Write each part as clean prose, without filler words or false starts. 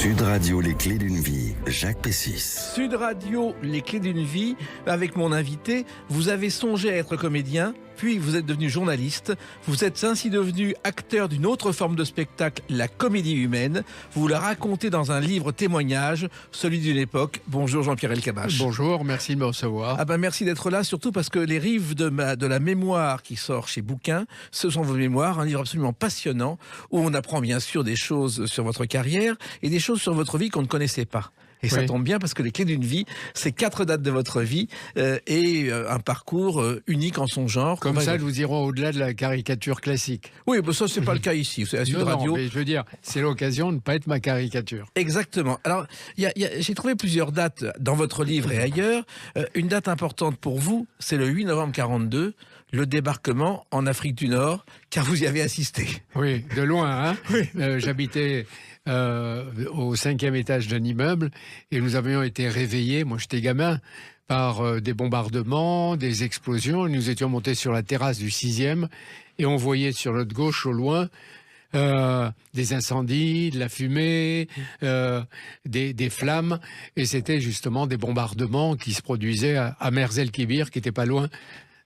Sud Radio, les clés d'une vie, Jacques Pessis. Sud Radio, les clés d'une vie, avec mon invité, vous avez songé à être comédien, puis vous êtes devenu journaliste, vous êtes ainsi devenu acteur d'une autre forme de spectacle, la comédie humaine. Vous la racontez dans un livre témoignage, celui d'une époque. Bonjour Jean-Pierre Elkabbach. Bonjour, merci de me recevoir. Merci d'être là, surtout parce que Les Rives de la mémoire qui sort chez Bouquin, ce sont vos mémoires, un livre absolument passionnant, où on apprend bien sûr des choses sur votre carrière et des choses sur votre vie qu'on ne connaissait pas. Et ça tombe bien parce que les clés d'une vie, c'est 4 dates de votre vie et un parcours unique en son genre. Comme ça, nous irons au-delà de la caricature classique. Oui, mais ça, c'est pas le cas ici. C'est la Sud Radio. Non, mais je veux dire, c'est l'occasion de ne pas être ma caricature. Exactement. Alors, j'ai trouvé plusieurs dates dans votre livre et ailleurs. Une date importante pour vous, c'est le 8 novembre 42, le débarquement en Afrique du Nord, car vous y avez assisté. Oui, de loin. Hein. Oui. J'habitais au 5e étage d'un immeuble et nous avions été réveillés, moi j'étais gamin, par des bombardements, des explosions. Et nous étions montés sur la terrasse du 6e et on voyait sur notre gauche au loin des incendies, de la fumée, des flammes, et c'était justement des bombardements qui se produisaient à Merzel-Kibir, qui n'était pas loin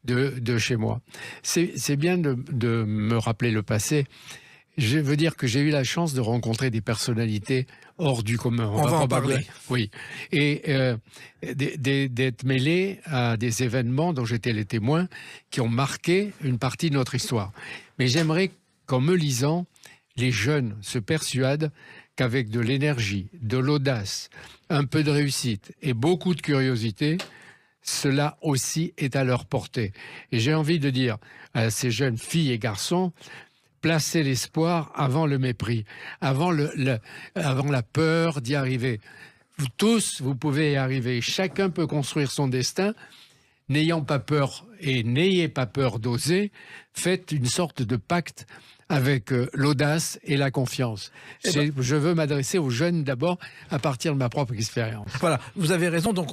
de chez moi. C'est bien de me rappeler le passé. Je veux dire que j'ai eu la chance de rencontrer des personnalités hors du commun. On va en parler. Oui. Et d'être mêlé à des événements dont j'étais le témoin qui ont marqué une partie de notre histoire. Mais j'aimerais qu'en me lisant, les jeunes se persuadent qu'avec de l'énergie, de l'audace, un peu de réussite et beaucoup de curiosité, cela aussi est à leur portée. Et j'ai envie de dire à ces jeunes filles et garçons, placez l'espoir avant le mépris, avant la peur d'y arriver. Vous tous, vous pouvez y arriver. Chacun peut construire son destin. N'ayant pas peur et n'ayez pas peur d'oser, faites une sorte de pacte avec l'audace et la confiance. Je veux m'adresser aux jeunes d'abord à partir de ma propre expérience. Voilà, vous avez raison. Donc,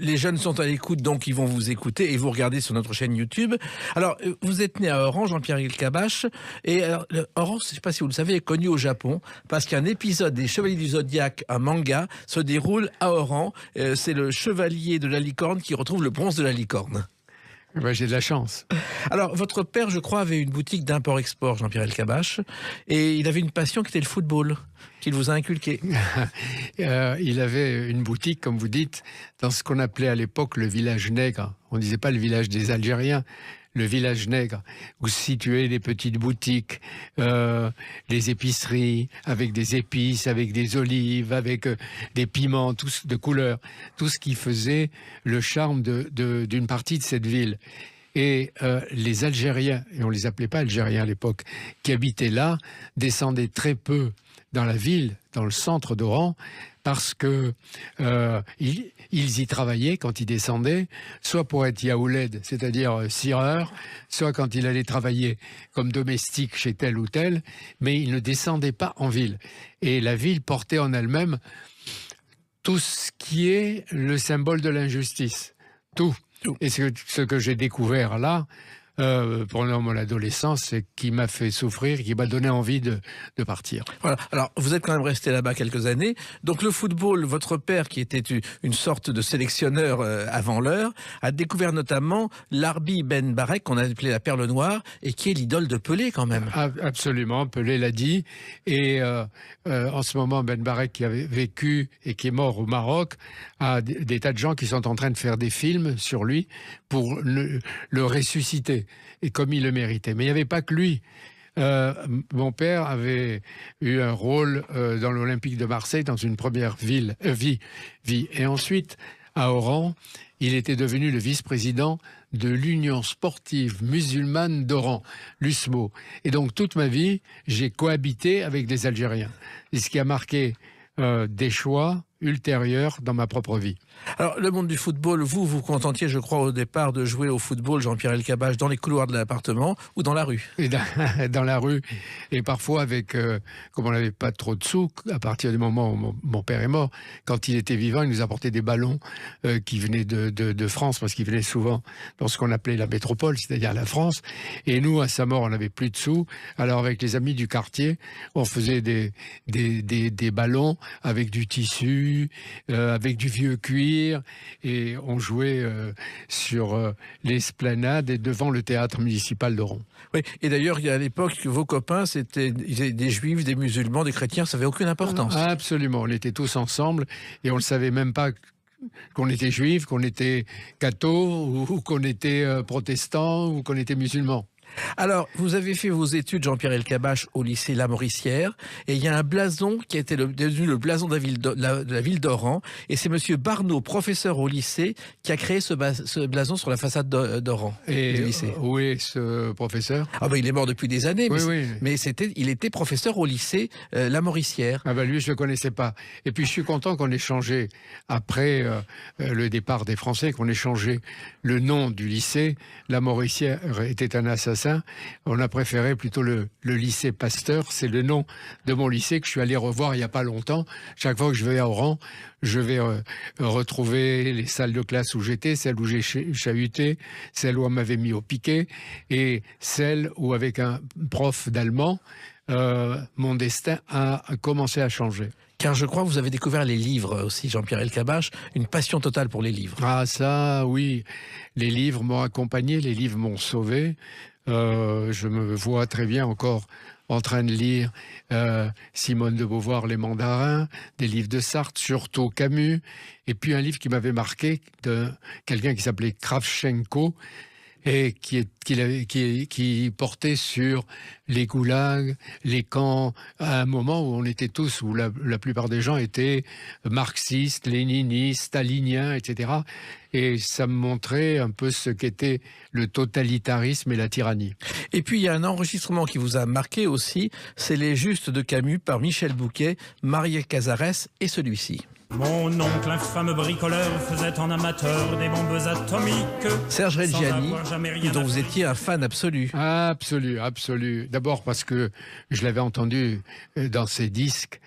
les jeunes sont à l'écoute, donc ils vont vous écouter et vous regarder sur notre chaîne YouTube. Alors, vous êtes né à Oran, Jean-Pierre Elkabbach, et Oran, je ne sais pas si vous le savez, est connu au Japon parce qu'un épisode des Chevaliers du Zodiaque, un manga, se déroule à Oran. C'est le chevalier de la licorne qui retrouve le bronze de la licorne. Ben, j'ai de la chance. Alors, votre père, je crois, avait une boutique d'import-export, Jean-Pierre Elkabbach, et il avait une passion qui était le football, qu'il vous a inculqué. Il avait une boutique, comme vous dites, dans ce qu'on appelait à l'époque le village nègre. On ne disait pas le village des Algériens, le village nègre, où se situaient des petites boutiques, des épiceries, avec des épices, avec des olives, avec des piments, tous de couleur, tout ce qui faisait le charme d'une partie de cette ville. Et les Algériens, et on ne les appelait pas Algériens à l'époque, qui habitaient là, descendaient très peu dans la ville, dans le centre d'Oran, parce que ils y travaillaient quand ils descendaient, soit pour être yaouled, c'est-à-dire cireur, soit quand il allait travailler comme domestique chez tel ou tel, mais ils ne descendaient pas en ville. Et la ville portait en elle-même tout ce qui est le symbole de l'injustice. Tout. Et ce que j'ai découvert là, pendant mon adolescence, et qui m'a fait souffrir, qui m'a donné envie de partir. Voilà. Alors, vous êtes quand même resté là-bas quelques années. Donc, le football, votre père, qui était une sorte de sélectionneur avant l'heure, a découvert notamment Larbi Ben Barek, qu'on a appelé la perle noire, et qui est l'idole de Pelé quand même. Absolument, Pelé l'a dit. Et en ce moment, Ben Barek, qui avait vécu et qui est mort au Maroc, a des tas de gens qui sont en train de faire des films sur lui pour le ressusciter, et comme il le méritait. Mais il n'y avait pas que lui. Mon père avait eu un rôle dans l'Olympique de Marseille, dans une première vie. Et ensuite, à Oran, il était devenu le vice-président de l'Union sportive musulmane d'Oran, l'USMO. Et donc, toute ma vie, j'ai cohabité avec des Algériens. Et ce qui a marqué des choix, ultérieure dans ma propre vie. Alors, le monde du football, vous vous contentiez, je crois, au départ, de jouer au football, Jean-Pierre Elkabbach, dans les couloirs de l'appartement ou dans la rue? Et dans la rue, et parfois avec, comme on n'avait pas trop de sous, à partir du moment où mon père est mort, quand il était vivant, il nous apportait des ballons qui venaient de France, parce qu'il venait souvent dans ce qu'on appelait la métropole, c'est-à-dire la France. Et nous, à sa mort, on n'avait plus de sous. Alors avec les amis du quartier, on faisait des ballons avec du tissu, avec du vieux cuir, et on jouait sur l'esplanade et devant le théâtre municipal d'Oron. Oui, et d'ailleurs, à l'époque, vos copains, c'était des juifs, des musulmans, des chrétiens, ça n'avait aucune importance. Absolument, on était tous ensemble et on ne savait même pas qu'on était juifs, qu'on était cathos ou qu'on était protestants ou qu'on était musulmans. Alors, vous avez fait vos études, Jean-Pierre Elkabbach, au lycée La Mauricière, et il y a un blason qui a été devenu le blason de la ville d'Oran, et c'est monsieur Barneau, professeur au lycée, qui a créé ce blason sur la façade d'Oran, du lycée. Où est ce professeur? Ah ben, il est mort depuis des années, Oui. mais il était professeur au lycée La Mauricière. Ah ben lui, je ne le connaissais pas. Et puis, je suis content qu'on ait changé, après le départ des Français, qu'on ait changé le nom du lycée. La Mauricière était un assassin. On a préféré plutôt le lycée Pasteur. C'est le nom de mon lycée que je suis allé revoir il n'y a pas longtemps. Chaque fois que je vais à Oran, je vais retrouver les salles de classe où j'étais, celles où j'ai chahuté, celles où on m'avait mis au piquet, et celles où, avec un prof d'allemand, mon destin a commencé à changer. Car je crois que vous avez découvert les livres aussi, Jean-Pierre Elkabbach, une passion totale pour les livres. Ah ça, oui. Les livres m'ont accompagné, les livres m'ont sauvé. Je me vois très bien encore en train de lire Simone de Beauvoir, Les Mandarins, des livres de Sartre, surtout Camus, et puis un livre qui m'avait marqué de quelqu'un qui s'appelait Kravchenko, et qui portait sur les goulags, les camps, à un moment où on était tous, où la plupart des gens étaient marxistes, léninistes, staliniens, etc. Et ça me montrait un peu ce qu'était le totalitarisme et la tyrannie. Et puis il y a un enregistrement qui vous a marqué aussi, c'est Les Justes de Camus par Michel Bouquet, Maria Cazares et celui-ci. Mon oncle, infâme bricoleur, faisait en amateur des bombes atomiques. Serge Reggiani, dont vous étiez un fan absolu. Absolu, absolu. D'abord parce que je l'avais entendu dans ses disques.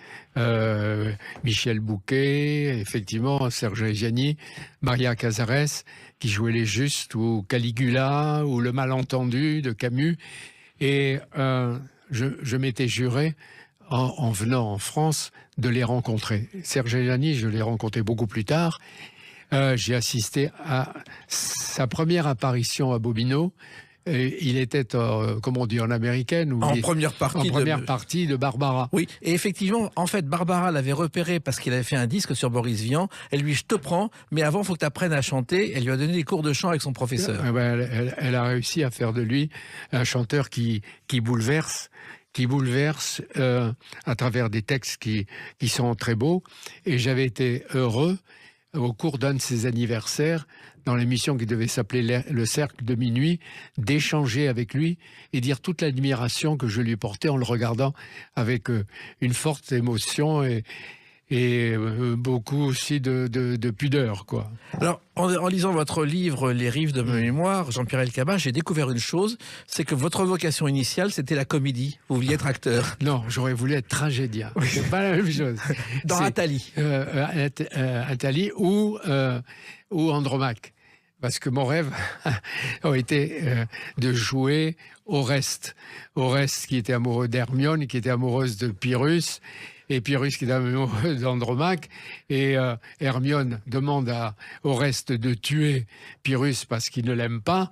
Michel Bouquet, effectivement, Serge Reggiani, Maria Cazares, qui jouait Les Justes, ou Caligula, ou Le Malentendu de Camus. Et je m'étais juré, en venant en France, de les rencontrer. Serge Reggiani, je l'ai rencontré beaucoup plus tard. J'ai assisté à sa première apparition à Bobino. Il était, comme on dit en américaine, en première partie de Barbara. Oui, et effectivement, en fait, Barbara l'avait repéré parce qu'il avait fait un disque sur Boris Vian. Elle lui dit, je te prends, mais avant, il faut que tu apprennes à chanter. Elle lui a donné des cours de chant avec son professeur. Elle a réussi à faire de lui un chanteur qui bouleverse à travers des textes qui sont très beaux. Et j'avais été heureux, au cours d'un de ses anniversaires, dans l'émission qui devait s'appeler Le Cercle de Minuit, d'échanger avec lui et dire toute l'admiration que je lui portais en le regardant avec une forte émotion et beaucoup aussi de pudeur, quoi. Alors, en lisant votre livre « Les rives de ma mémoire », Jean-Pierre Elkabbach, j'ai découvert une chose, c'est que votre vocation initiale, c'était la comédie. Vous vouliez être acteur. Non, j'aurais voulu être tragédien. Oui. C'est pas la même chose. Dans Athalie. Athalie ou Andromaque. Parce que mon rêve a été de jouer Oreste. Oreste qui était amoureux d'Hermione, qui était amoureuse de Pyrrhus, et Pyrrhus qui est amoureux d'Andromaque. Et Hermione demande à Oreste de tuer Pyrrhus parce qu'il ne l'aime pas.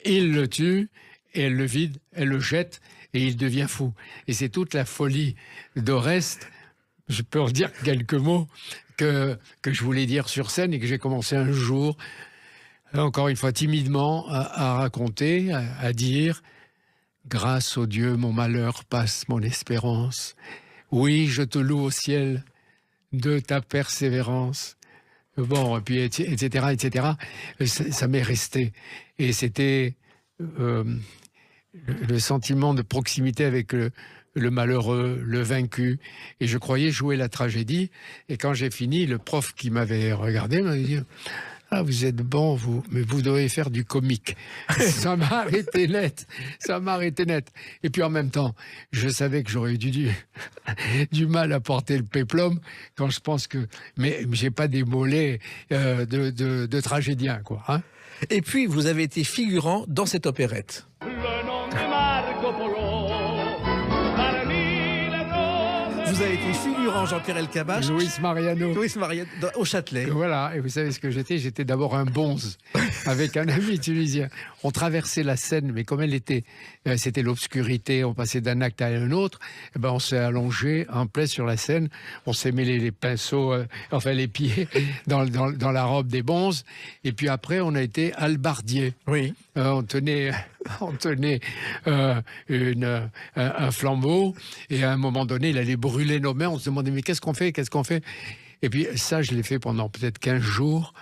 Il le tue, et elle le vide, elle le jette, et il devient fou. Et c'est toute la folie d'Oreste. Je peux en dire quelques mots que je voulais dire sur scène et que j'ai commencé un jour, encore une fois timidement, à raconter, à dire « Grâce au Dieu, mon malheur passe mon espérance. Oui, je te loue au ciel de ta persévérance. » Bon, et puis, etc., etc. Ça m'est resté. Et c'était le sentiment de proximité avec le malheureux, le vaincu. Et je croyais jouer la tragédie. Et quand j'ai fini, le prof qui m'avait regardé m'a dit « Ah, vous êtes bon, vous, mais vous devez faire du comique. » Ça m'a arrêté net. Ça m'a arrêté net. Et puis en même temps, je savais que j'aurais eu du mal à porter le péplum quand je pense que... Mais j'ai pas des mollets de tragédien, quoi. Hein. Et puis, vous avez été figurant dans cette opérette. Vous avez été figurant, Jean-Pierre Elkabbach. Luis Mariano. Au Châtelet. Voilà, et vous savez ce que j'étais? J'étais d'abord un bonze avec un ami tunisien. On traversait la Seine, mais comme elle était, c'était l'obscurité, on passait d'un acte à un autre, eh ben on s'est allongé en plein sur la Seine, on s'est mêlé les pinceaux, enfin les pieds, dans la robe des bonzes, et puis après on a été hallebardier. Oui. On tenait un flambeau, et à un moment donné, il allait brûler nos mains. On se demandait, mais qu'est-ce qu'on fait? Et puis ça, je l'ai fait pendant peut-être 15 jours.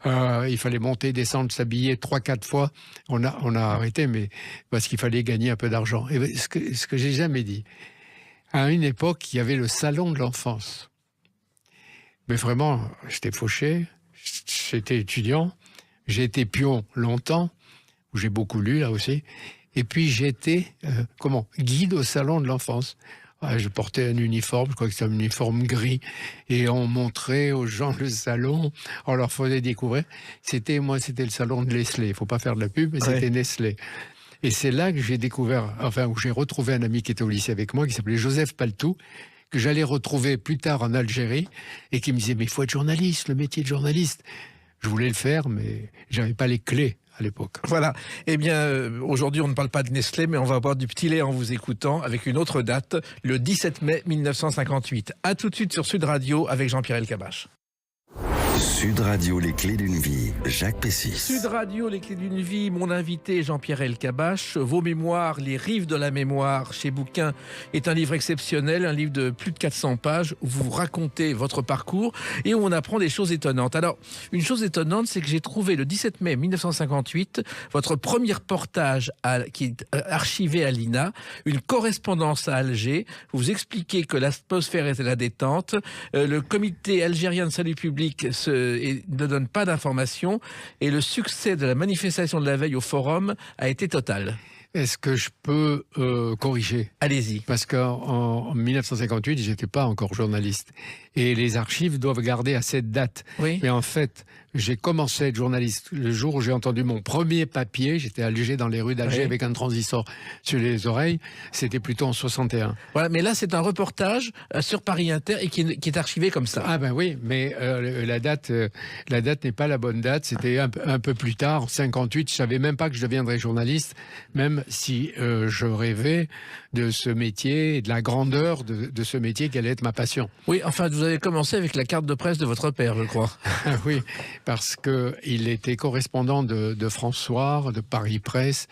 Il fallait monter, descendre, s'habiller 3-4 fois. On a arrêté, mais parce qu'il fallait gagner un peu d'argent. Et ce que j'ai jamais dit, à une époque, il y avait le salon de l'enfance. Mais vraiment, j'étais fauché, j'étais étudiant, j'ai été pion longtemps, où j'ai beaucoup lu là aussi, et puis j'étais guide au salon de l'enfance. Je portais un uniforme, je crois que c'était un uniforme gris, et on montrait aux gens le salon, on leur faisait découvrir. C'était le salon de Nestlé, il ne faut pas faire de la pub, mais c'était Nestlé. Et c'est là que j'ai découvert, où j'ai retrouvé un ami qui était au lycée avec moi, qui s'appelait Joseph Paltou, que j'allais retrouver plus tard en Algérie, et qui me disait, mais il faut être journaliste, le métier de journaliste. Je voulais le faire, mais j'avais pas les clés à l'époque. Voilà. Eh bien, aujourd'hui, on ne parle pas de Nestlé, mais on va boire du petit lait en vous écoutant avec une autre date, le 17 mai 1958. À tout de suite sur Sud Radio avec Jean-Pierre Elkabbach. Sud Radio, les clés d'une vie, Jacques Pessis. Sud Radio, les clés d'une vie, mon invité Jean-Pierre Elkabbach. Vos mémoires, les rives de la mémoire chez Bouquin est un livre exceptionnel, un livre de plus de 400 pages où vous racontez votre parcours et où on apprend des choses étonnantes. Alors, une chose étonnante, c'est que j'ai trouvé le 17 mai 1958 votre premier reportage qui est archivé à l'INA, une correspondance à Alger. Vous expliquez que l'atmosphère était la détente, le comité algérien de salut public ne donne pas d'informations et le succès de la manifestation de la veille au Forum a été total. Est-ce que je peux corriger? Allez-y. Parce qu'en 1958, j'étais pas encore journaliste. Et les archives doivent garder à cette date. Oui. Mais en fait, j'ai commencé à être journaliste le jour où j'ai entendu mon premier papier. J'étais à Alger, dans les rues d'Alger, avec un transistor sur les oreilles. C'était plutôt en 61. Voilà, mais là, c'est un reportage sur Paris Inter et qui est archivé comme ça. Ah ben oui, mais la date n'est pas la bonne date. C'était un peu plus tard, en 58. Je savais même pas que je deviendrais journaliste, même si je rêvais de ce métier et de la grandeur de ce métier qui allait être ma passion. Oui, enfin, vous avez commencé avec la carte de presse de votre père, je crois. Oui, parce qu'il était correspondant de François, de Paris Presse,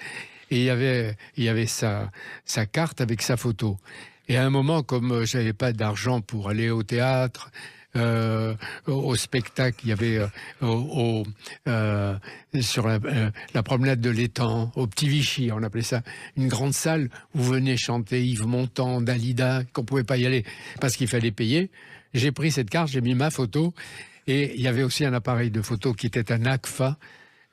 et il y avait sa carte avec sa photo. Et à un moment, comme je n'avais pas d'argent pour aller au théâtre, au spectacle, il y avait sur la promenade de l'étang, au Petit Vichy, on appelait ça, une grande salle où venaient chanter Yves Montand, Dalida, qu'on pouvait pas y aller parce qu'il fallait payer. J'ai pris cette carte, j'ai mis ma photo, et il y avait aussi un appareil de photo qui était un Agfa.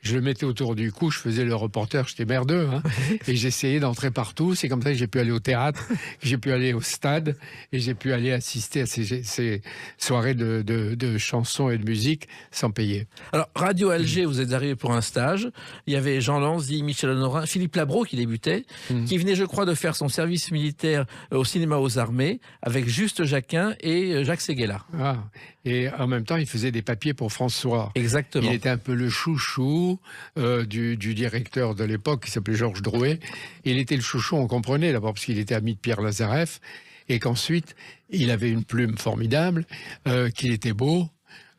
Je le mettais autour du cou, je faisais le reporter, j'étais merdeux, hein, et j'essayais d'entrer partout. C'est comme ça que j'ai pu aller au théâtre, que j'ai pu aller au stade, et j'ai pu aller assister à ces soirées de chansons et de musique sans payer. Alors, Radio Alger, vous êtes arrivé pour un stage. Il y avait Jean Lanzy, Michel Honorin, Philippe Labro qui débutait, qui venait, je crois, de faire son service militaire au cinéma aux armées, avec Juste Jacquin et Jacques Séguéla. Ah, et en même temps, il faisait des papiers pour François. Exactement. Il était un peu le chouchou du directeur de l'époque, qui s'appelait Georges Drouet. Il était le chouchou, on comprenait d'abord, parce qu'il était ami de Pierre Lazareff, et qu'ensuite, il avait une plume formidable, qu'il était beau,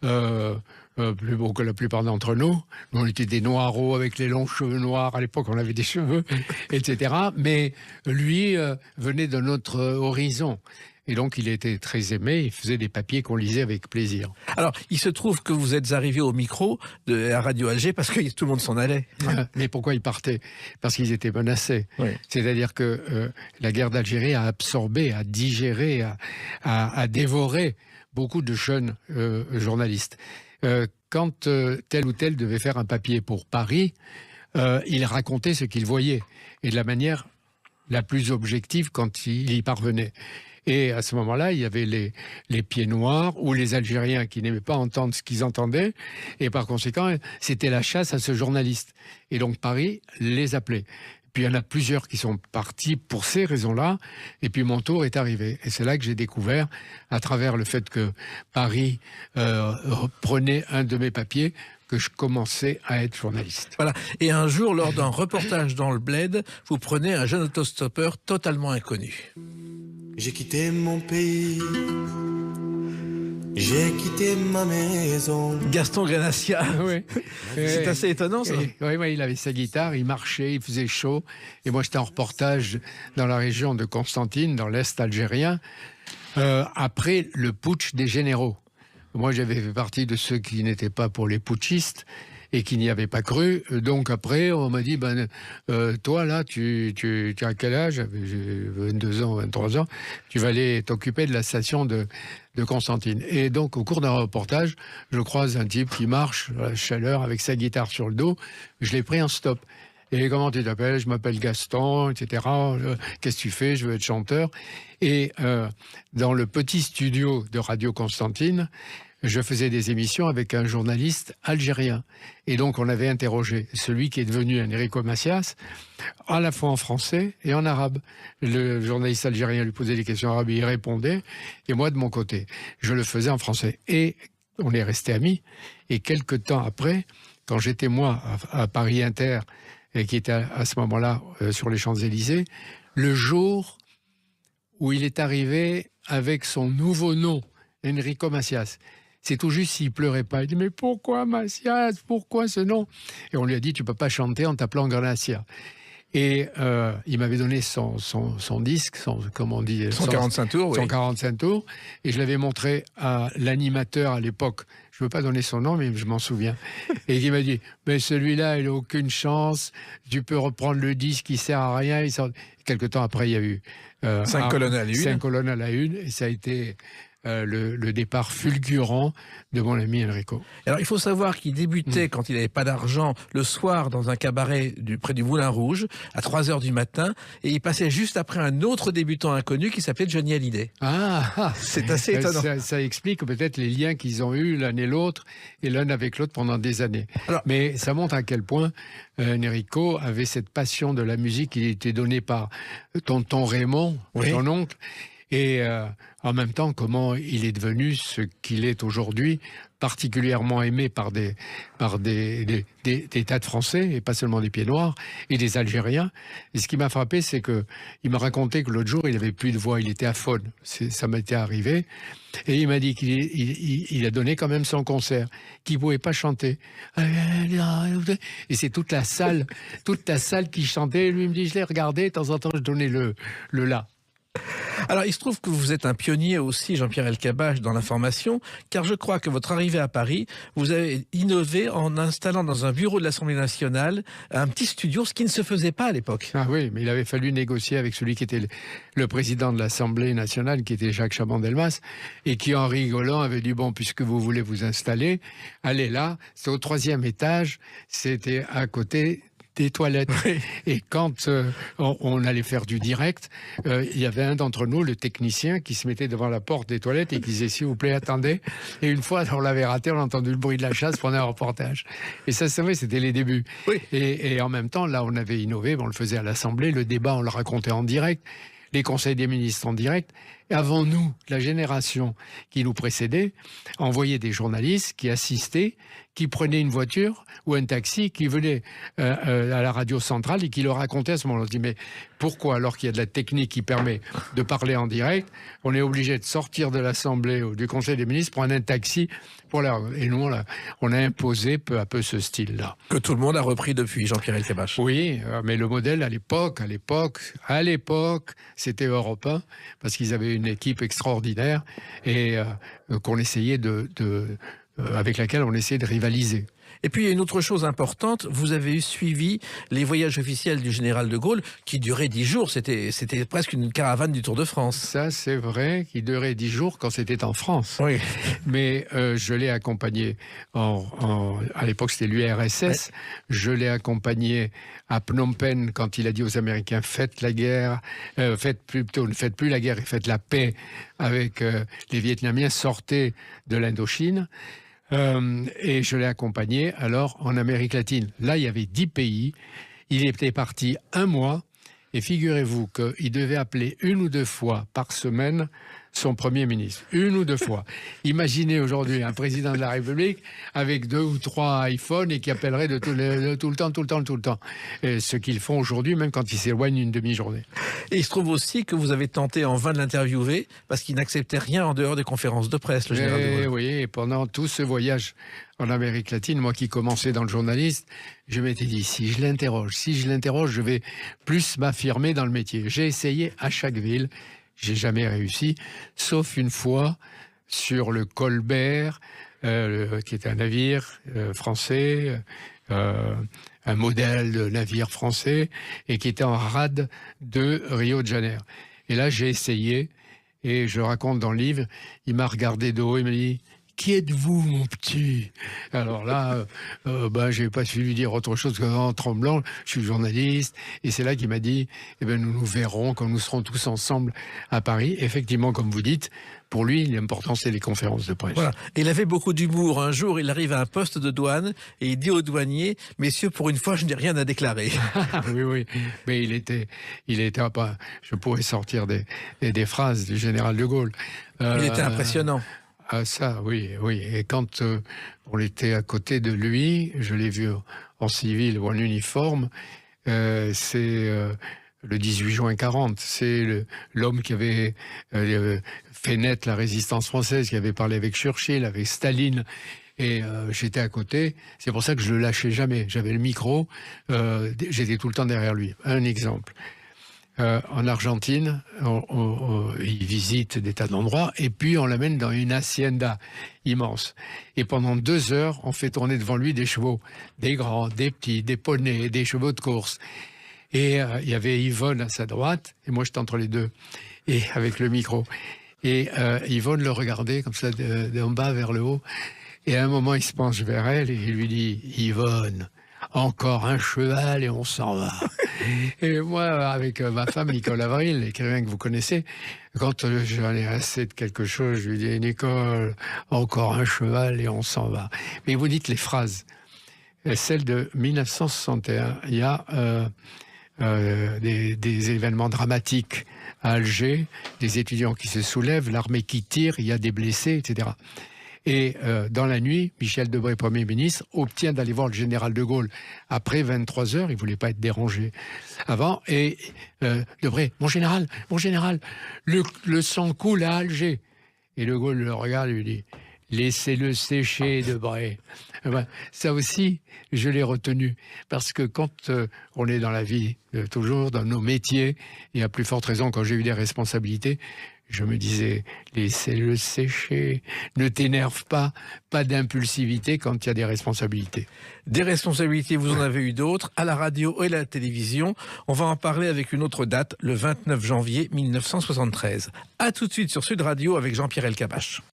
plus beau que la plupart d'entre nous. On était des noireaux avec les longs cheveux noirs. À l'époque, on avait des cheveux, etc. Mais lui venait de notre horizon. Et donc, il était très aimé. Il faisait des papiers qu'on lisait avec plaisir. Alors, il se trouve que vous êtes arrivé au micro de la radio Alger parce que tout le monde s'en allait. Mais pourquoi ils partaient? Parce qu'ils étaient menacés. Oui. C'est-à-dire que la guerre d'Algérie a absorbé, a digéré, a dévoré beaucoup de jeunes journalistes. Quand tel ou tel devait faire un papier pour Paris, il racontait ce qu'il voyait, et de la manière la plus objective quand il y parvenait. Et à ce moment-là, il y avait les pieds noirs ou les Algériens qui n'aimaient pas entendre ce qu'ils entendaient. Et par conséquent, c'était la chasse à ce journaliste. Et donc Paris les appelait. Puis il y en a plusieurs qui sont partis pour ces raisons-là. Et puis mon tour est arrivé. Et c'est là que j'ai découvert, à travers le fait que Paris prenait un de mes papiers, que je commençais à être journaliste. Voilà. Et un jour, lors d'un reportage dans le Bled, vous prenez un jeune autostoppeur totalement inconnu. J'ai quitté mon pays, j'ai quitté ma maison. Gaston Grenassia. Oui. C'est assez étonnant, ça. Oui, il avait sa guitare, il marchait, il faisait chaud. Et moi, j'étais en reportage dans la région de Constantine, dans l'Est algérien, après le putsch des généraux. Moi, j'avais fait partie de ceux qui n'étaient pas pour les putschistes et qui n'y avaient pas cru. Donc après, on m'a dit, toi là, tu as quel âge? J'ai 22 ans, 23 ans. Tu vas aller t'occuper de la station de Constantine. Et donc, au cours d'un reportage, je croise un type qui marche à la chaleur avec sa guitare sur le dos. Je l'ai pris en stop. Et comment tu t'appelles? Je m'appelle Gaston, etc. Qu'est-ce que tu fais? Je veux être chanteur. Et dans le petit studio de Radio Constantine, je faisais des émissions avec un journaliste algérien. Et donc, on avait interrogé celui qui est devenu Enrico Macias, à la fois en français et en arabe. Le journaliste algérien lui posait des questions arabes, il répondait. Et moi, de mon côté, je le faisais en français. Et on est restés amis. Et quelques temps après, quand j'étais, moi, à Paris Inter, et qui était à ce moment-là sur les Champs-Élysées, le jour où il est arrivé avec son nouveau nom, Enrico Macias. C'est tout juste s'il pleurait pas. Il dit, mais pourquoi Macias? Pourquoi ce nom? Et on lui a dit, tu peux pas chanter en t'appelant Grenassia. Et il m'avait donné son disque, comment on dit, son 45 tours, son oui. 45 tours, et je l'avais montré à l'animateur à l'époque. Je ne veux pas donner son nom, mais je m'en souviens. Et il m'a dit, mais celui-là, il n'a aucune chance. Tu peux reprendre le disque, il sert à rien. Quelque temps après, il y a eu 5 colonnes à la une. 5 colonnes à la une, et ça a été le départ fulgurant de mon ami Enrico. Alors, il faut savoir qu'il débutait quand il n'avait pas d'argent le soir dans un cabaret près du Moulin Rouge à 3h du matin, et il passait juste après un autre débutant inconnu qui s'appelait Johnny Hallyday. C'est assez étonnant. Ça explique peut-être les liens qu'ils ont eus l'un et l'autre, et l'un avec l'autre pendant des années. Alors, mais ça montre à quel point Enrico avait cette passion de la musique qui était donnée par tonton Raymond, oui, son oncle, et en même temps comment il est devenu ce qu'il est aujourd'hui, particulièrement aimé par des tas de Français, et pas seulement des pieds noirs, et des Algériens. Et ce qui m'a frappé, c'est que il m'a raconté que l'autre jour, il avait plus de voix, il était aphone. Ça m'était arrivé. Et il m'a dit qu'il a donné quand même son concert, qu'il ne pouvait pas chanter. Et c'est toute la salle qui chantait. Lui, il me dit, je l'ai regardé, de temps en temps, je donnais le la. Alors, il se trouve que vous êtes un pionnier aussi, Jean-Pierre Elkabbach, dans l'information, car je crois que votre arrivée à Paris, vous avez innové en installant dans un bureau de l'Assemblée nationale un petit studio, ce qui ne se faisait pas à l'époque. Ah oui, mais il avait fallu négocier avec celui qui était le président de l'Assemblée nationale, qui était Jacques Chaban-Delmas, et qui, en rigolant, avait dit, bon, puisque vous voulez vous installer, allez là, c'est au 3e étage, c'était à côté des toilettes. Oui. Et quand on allait faire du direct, il y avait un d'entre nous, le technicien, qui se mettait devant la porte des toilettes et qui disait, s'il vous plaît, attendez. Et une fois, on l'avait raté, on a entendu le bruit de la chasse pendant un reportage. Et ça, c'est vrai, c'était les débuts. Oui. Et en même temps, là, on avait innové, on le faisait à l'Assemblée, le débat, on le racontait en direct, les conseils des ministres en direct. Et avant nous, la génération qui nous précédait envoyait des journalistes qui assistaient, qui prenaient une voiture ou un taxi, qui venaient à la radio centrale et qui leur racontaient à ce moment-là. On se dit, mais pourquoi, alors qu'il y a de la technique qui permet de parler en direct, on est obligé de sortir de l'Assemblée ou du Conseil des ministres, prendre un taxi pour la... Et nous, on a imposé peu à peu ce style-là. Que tout le monde a repris depuis, Jean-Pierre Elkabbach. Oui, mais le modèle à l'époque, c'était Europe 1, parce qu'ils avaient une équipe extraordinaire et qu'on essayait avec laquelle on essayait de rivaliser. Et puis, il y a une autre chose importante, vous avez suivi les voyages officiels du général de Gaulle qui duraient 10 jours, c'était presque une caravane du Tour de France. Ça, c'est vrai, qui durait 10 jours quand c'était en France. Oui. Mais je l'ai accompagné, à l'époque c'était l'URSS, ouais. Je l'ai accompagné à Phnom Penh quand il a dit aux Américains faites la guerre, ne faites plus la guerre et faites la paix avec les Vietnamiens, sortez de l'Indochine. Et je l'ai accompagné alors en Amérique latine. Là, il y avait 10 pays. Il était parti 1 mois. Et figurez-vous qu'il devait appeler 1 ou 2 fois par semaine son Premier ministre. 1 ou 2 fois. Imaginez aujourd'hui un président de la République avec 2 ou 3 iPhones et qui appellerait de tout le temps. Et ce qu'ils font aujourd'hui, même quand ils s'éloignent une demi-journée. Et il se trouve aussi que vous avez tenté en vain de l'interviewer parce qu'il n'acceptait rien en dehors des conférences de presse, le général de Gaulle. Oui, et pendant tout ce voyage en Amérique latine, moi qui commençais dans le journaliste, je m'étais dit, si je l'interroge, je vais plus m'affirmer dans le métier. J'ai essayé à chaque ville, j'ai jamais réussi, sauf une fois sur le Colbert, qui est un navire français, un modèle de navire français, et qui était en rade de Rio de Janeiro. Et là, j'ai essayé, et je raconte dans le livre, il m'a regardé de haut, il m'a dit « Qui êtes-vous, mon petit ?» Alors là, je n'ai pas su lui dire autre chose qu'en tremblant, je suis journaliste, et c'est là qu'il m'a dit « nous nous verrons quand nous serons tous ensemble à Paris ». Effectivement, comme vous dites, pour lui, l'important, c'est les conférences de presse. Voilà. Il avait beaucoup d'humour. Un jour, il arrive à un poste de douane et il dit aux douaniers « Messieurs, pour une fois, je n'ai rien à déclarer. » Oui. Mais il était pas... Je pourrais sortir des phrases du général de Gaulle. Il était impressionnant. Ah ça, oui. Et quand on était à côté de lui, je l'ai vu en civil ou en uniforme, c'est le 18 juin 40. C'est l'homme qui avait fait naître la résistance française, qui avait parlé avec Churchill, avec Staline. Et j'étais à côté, c'est pour ça que je le lâchais jamais. J'avais le micro, j'étais tout le temps derrière lui. Un exemple. En Argentine, il visite des tas d'endroits et puis on l'amène dans une hacienda immense. Et pendant 2 heures, on fait tourner devant lui des chevaux, des grands, des petits, des poneys, des chevaux de course. Et il y avait Yvonne à sa droite et moi j'étais entre les deux, et avec le micro. Et Yvonne le regardait comme ça d'en bas vers le haut. Et à un moment, il se penche vers elle et il lui dit « Yvonne, encore un cheval et on s'en va. » Et moi, avec ma femme, Nicole Avril, l'écrivain que vous connaissez, quand j'en ai assez de quelque chose, je lui dis « Nicole, encore un cheval et on s'en va. » Mais vous dites les phrases. Celle de 1961, il y a des événements dramatiques à Alger, des étudiants qui se soulèvent, l'armée qui tire, il y a des blessés, etc. Et dans la nuit, Michel Debré, Premier ministre, obtient d'aller voir le général de Gaulle après 23 heures. Il ne voulait pas être dérangé avant. Et Debré, mon général, le sang coule à Alger. Et de Gaulle le regarde et lui dit « Laissez-le sécher, Debré. » Ça aussi, je l'ai retenu. Parce que quand on est dans la vie, toujours dans nos métiers, et à plus forte raison quand j'ai eu des responsabilités, je me disais, laissez-le sécher, ne t'énerve pas d'impulsivité quand il y a des responsabilités. Des responsabilités, vous en avez eu d'autres, à la radio et à la télévision. On va en parler avec une autre date, le 29 janvier 1973. A tout de suite sur Sud Radio avec Jean-Pierre Elkabbach.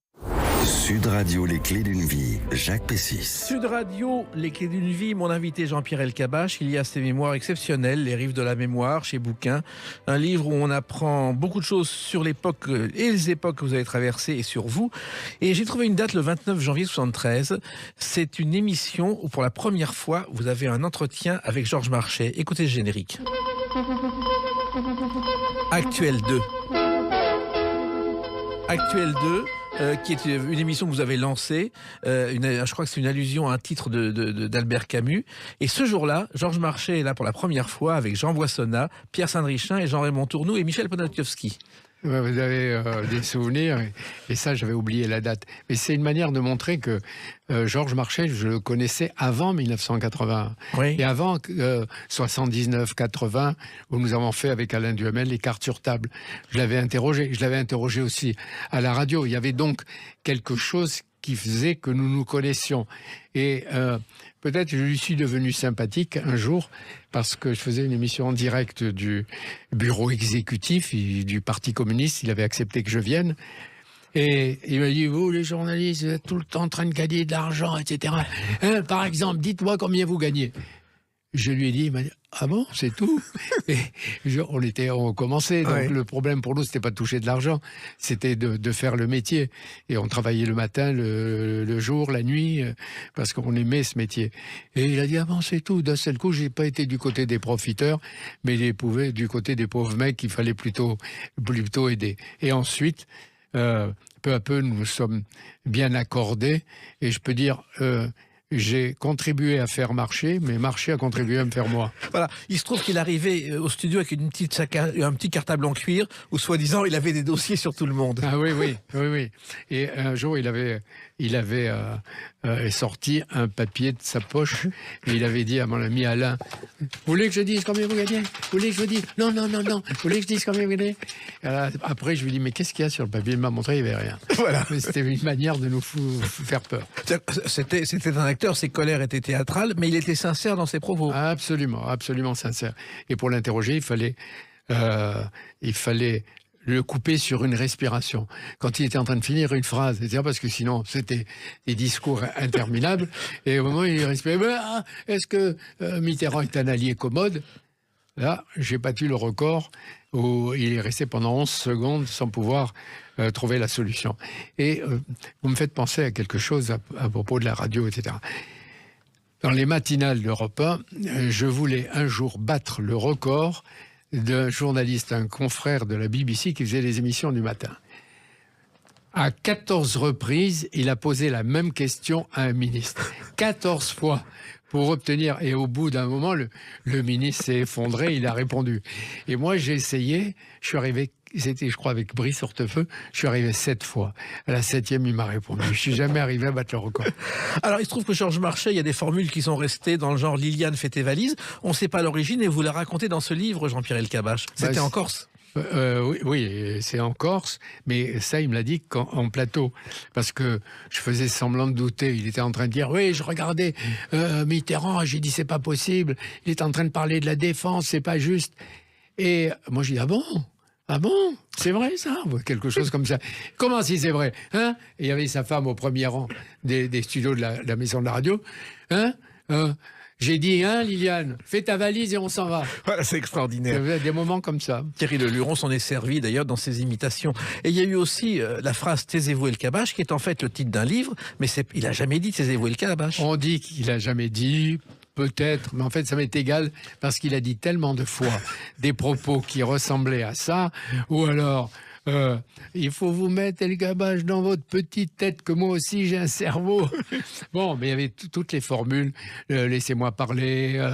Sud Radio, les clés d'une vie, Jacques Pessis. Sud Radio, les clés d'une vie, mon invité Jean-Pierre Elkabbach. Il y a ces mémoires exceptionnelles, Les Rives de la mémoire, chez Bouquin. Un livre où on apprend beaucoup de choses sur l'époque et les époques que vous avez traversées et sur vous. Et j'ai trouvé une date, le 29 janvier 1973. C'est une émission où pour la première fois, vous avez un entretien avec Georges Marchais. Écoutez le générique. Actuel 2. Actuel 2. Qui est une émission que vous avez lancée. Je crois que c'est une allusion à un titre d'Albert Camus. Et ce jour-là, Georges Marchais est là pour la première fois avec Jean Boissonnat, Pierre Sandrichin et Jean-Raymond Tournou et Michel Ponatowski. Ouais, vous avez des souvenirs, et ça, j'avais oublié la date. Mais c'est une manière de montrer que Georges Marchais, je le connaissais avant 1981. Oui. Et avant 79-80, où nous avons fait avec Alain Duhamel les cartes sur table. Je l'avais interrogé aussi à la radio. Il y avait donc quelque chose qui faisait que nous nous connaissions. Et peut-être je lui suis devenu sympathique un jour parce que je faisais une émission en direct du bureau exécutif du Parti communiste. Il avait accepté que je vienne. Et il m'a dit, vous les journalistes, vous êtes tout le temps en train de gagner de l'argent, etc. Hein, par exemple, dites-moi combien vous gagnez. Je lui ai dit, il m'a dit, ah bon, c'est tout. Et on commençait, donc le problème pour nous, c'était pas de toucher de l'argent, c'était de faire le métier. Et on travaillait le matin, le jour, la nuit, parce qu'on aimait ce métier. Et il a dit, ah bon, c'est tout. D'un seul coup, j'ai pas été du côté des profiteurs, mais du côté des pauvres mecs qu'il fallait plutôt aider. Et ensuite, peu à peu, nous nous sommes bien accordés. Et je peux dire, j'ai contribué à faire Marché, mais Marché a contribué à me faire moi. Voilà. Il se trouve qu'il arrivait au studio avec un petit cartable en cuir où, soi-disant, il avait des dossiers sur tout le monde. Ah oui. Et un jour, il avait sorti un papier de sa poche et il avait dit à mon ami Alain, vous voulez que je dise combien vous gagnez? Vous voulez que je vous dise? Non. Vous voulez que je dise combien vous gagnez? Après, je lui dis, mais qu'est-ce qu'il y a sur le papier? Il m'a montré, il n'y avait rien. Voilà. C'était une manière de nous faire peur. C'était un acteur, ses colères étaient théâtrales, mais il était sincère dans ses propos. Absolument sincère. Et pour l'interroger, il fallait le couper sur une respiration. Quand il était en train de finir une phrase, etc., parce que sinon, c'était des discours interminables. Et au moment où il respirait, est-ce que Mitterrand est un allié commode? Là, j'ai battu le record où il est resté pendant 11 secondes sans pouvoir trouver la solution. Et vous me faites penser à quelque chose à propos de la radio, etc. Dans les matinales d'Europe 1, je voulais un jour battre le record d'un journaliste, un confrère de la BBC qui faisait les émissions du matin. À 14 reprises, il a posé la même question à un ministre. 14 fois pour obtenir. Et au bout d'un moment, le ministre s'est effondré, il a répondu. Et moi, j'ai essayé, je suis arrivé, c'était je crois avec Brice Hortefeux, je suis arrivé 7 fois. À la 7e, il m'a répondu. Je suis jamais arrivé à battre le record. Alors, il se trouve que Georges Marchais, il y a des formules qui sont restées dans le genre Liliane fait tes valises. On ne sait pas l'origine et vous la racontez dans ce livre, Jean-Pierre Elkabbach. C'était en Corse. Oui, c'est en Corse, mais ça, il me l'a dit en plateau, parce que je faisais semblant de douter. Il était en train de dire, oui, je regardais Mitterrand, j'ai dit, c'est pas possible. Il est en train de parler de la défense, c'est pas juste. Et moi, j'ai dit, ah bon, c'est vrai ça? Quelque chose comme ça. Comment si c'est vrai, hein? Et il y avait sa femme au premier rang des studios de la maison de la radio, hein? J'ai dit, Liliane, fais ta valise et on s'en va. Voilà, c'est extraordinaire. Il y a des moments comme ça. Thierry Leluron s'en est servi d'ailleurs dans ses imitations. Et il y a eu aussi la phrase Taisez-vous Elkabbach, qui est en fait le titre d'un livre, mais il n'a jamais dit Taisez-vous Elkabbach. On dit qu'il n'a jamais dit, peut-être, mais en fait ça m'est égal, parce qu'il a dit tellement de fois des propos qui ressemblaient à ça, ou alors... il faut vous mettre Elkabbach dans votre petite tête que moi aussi j'ai un cerveau. Bon, mais il y avait toutes les formules. Laissez-moi parler.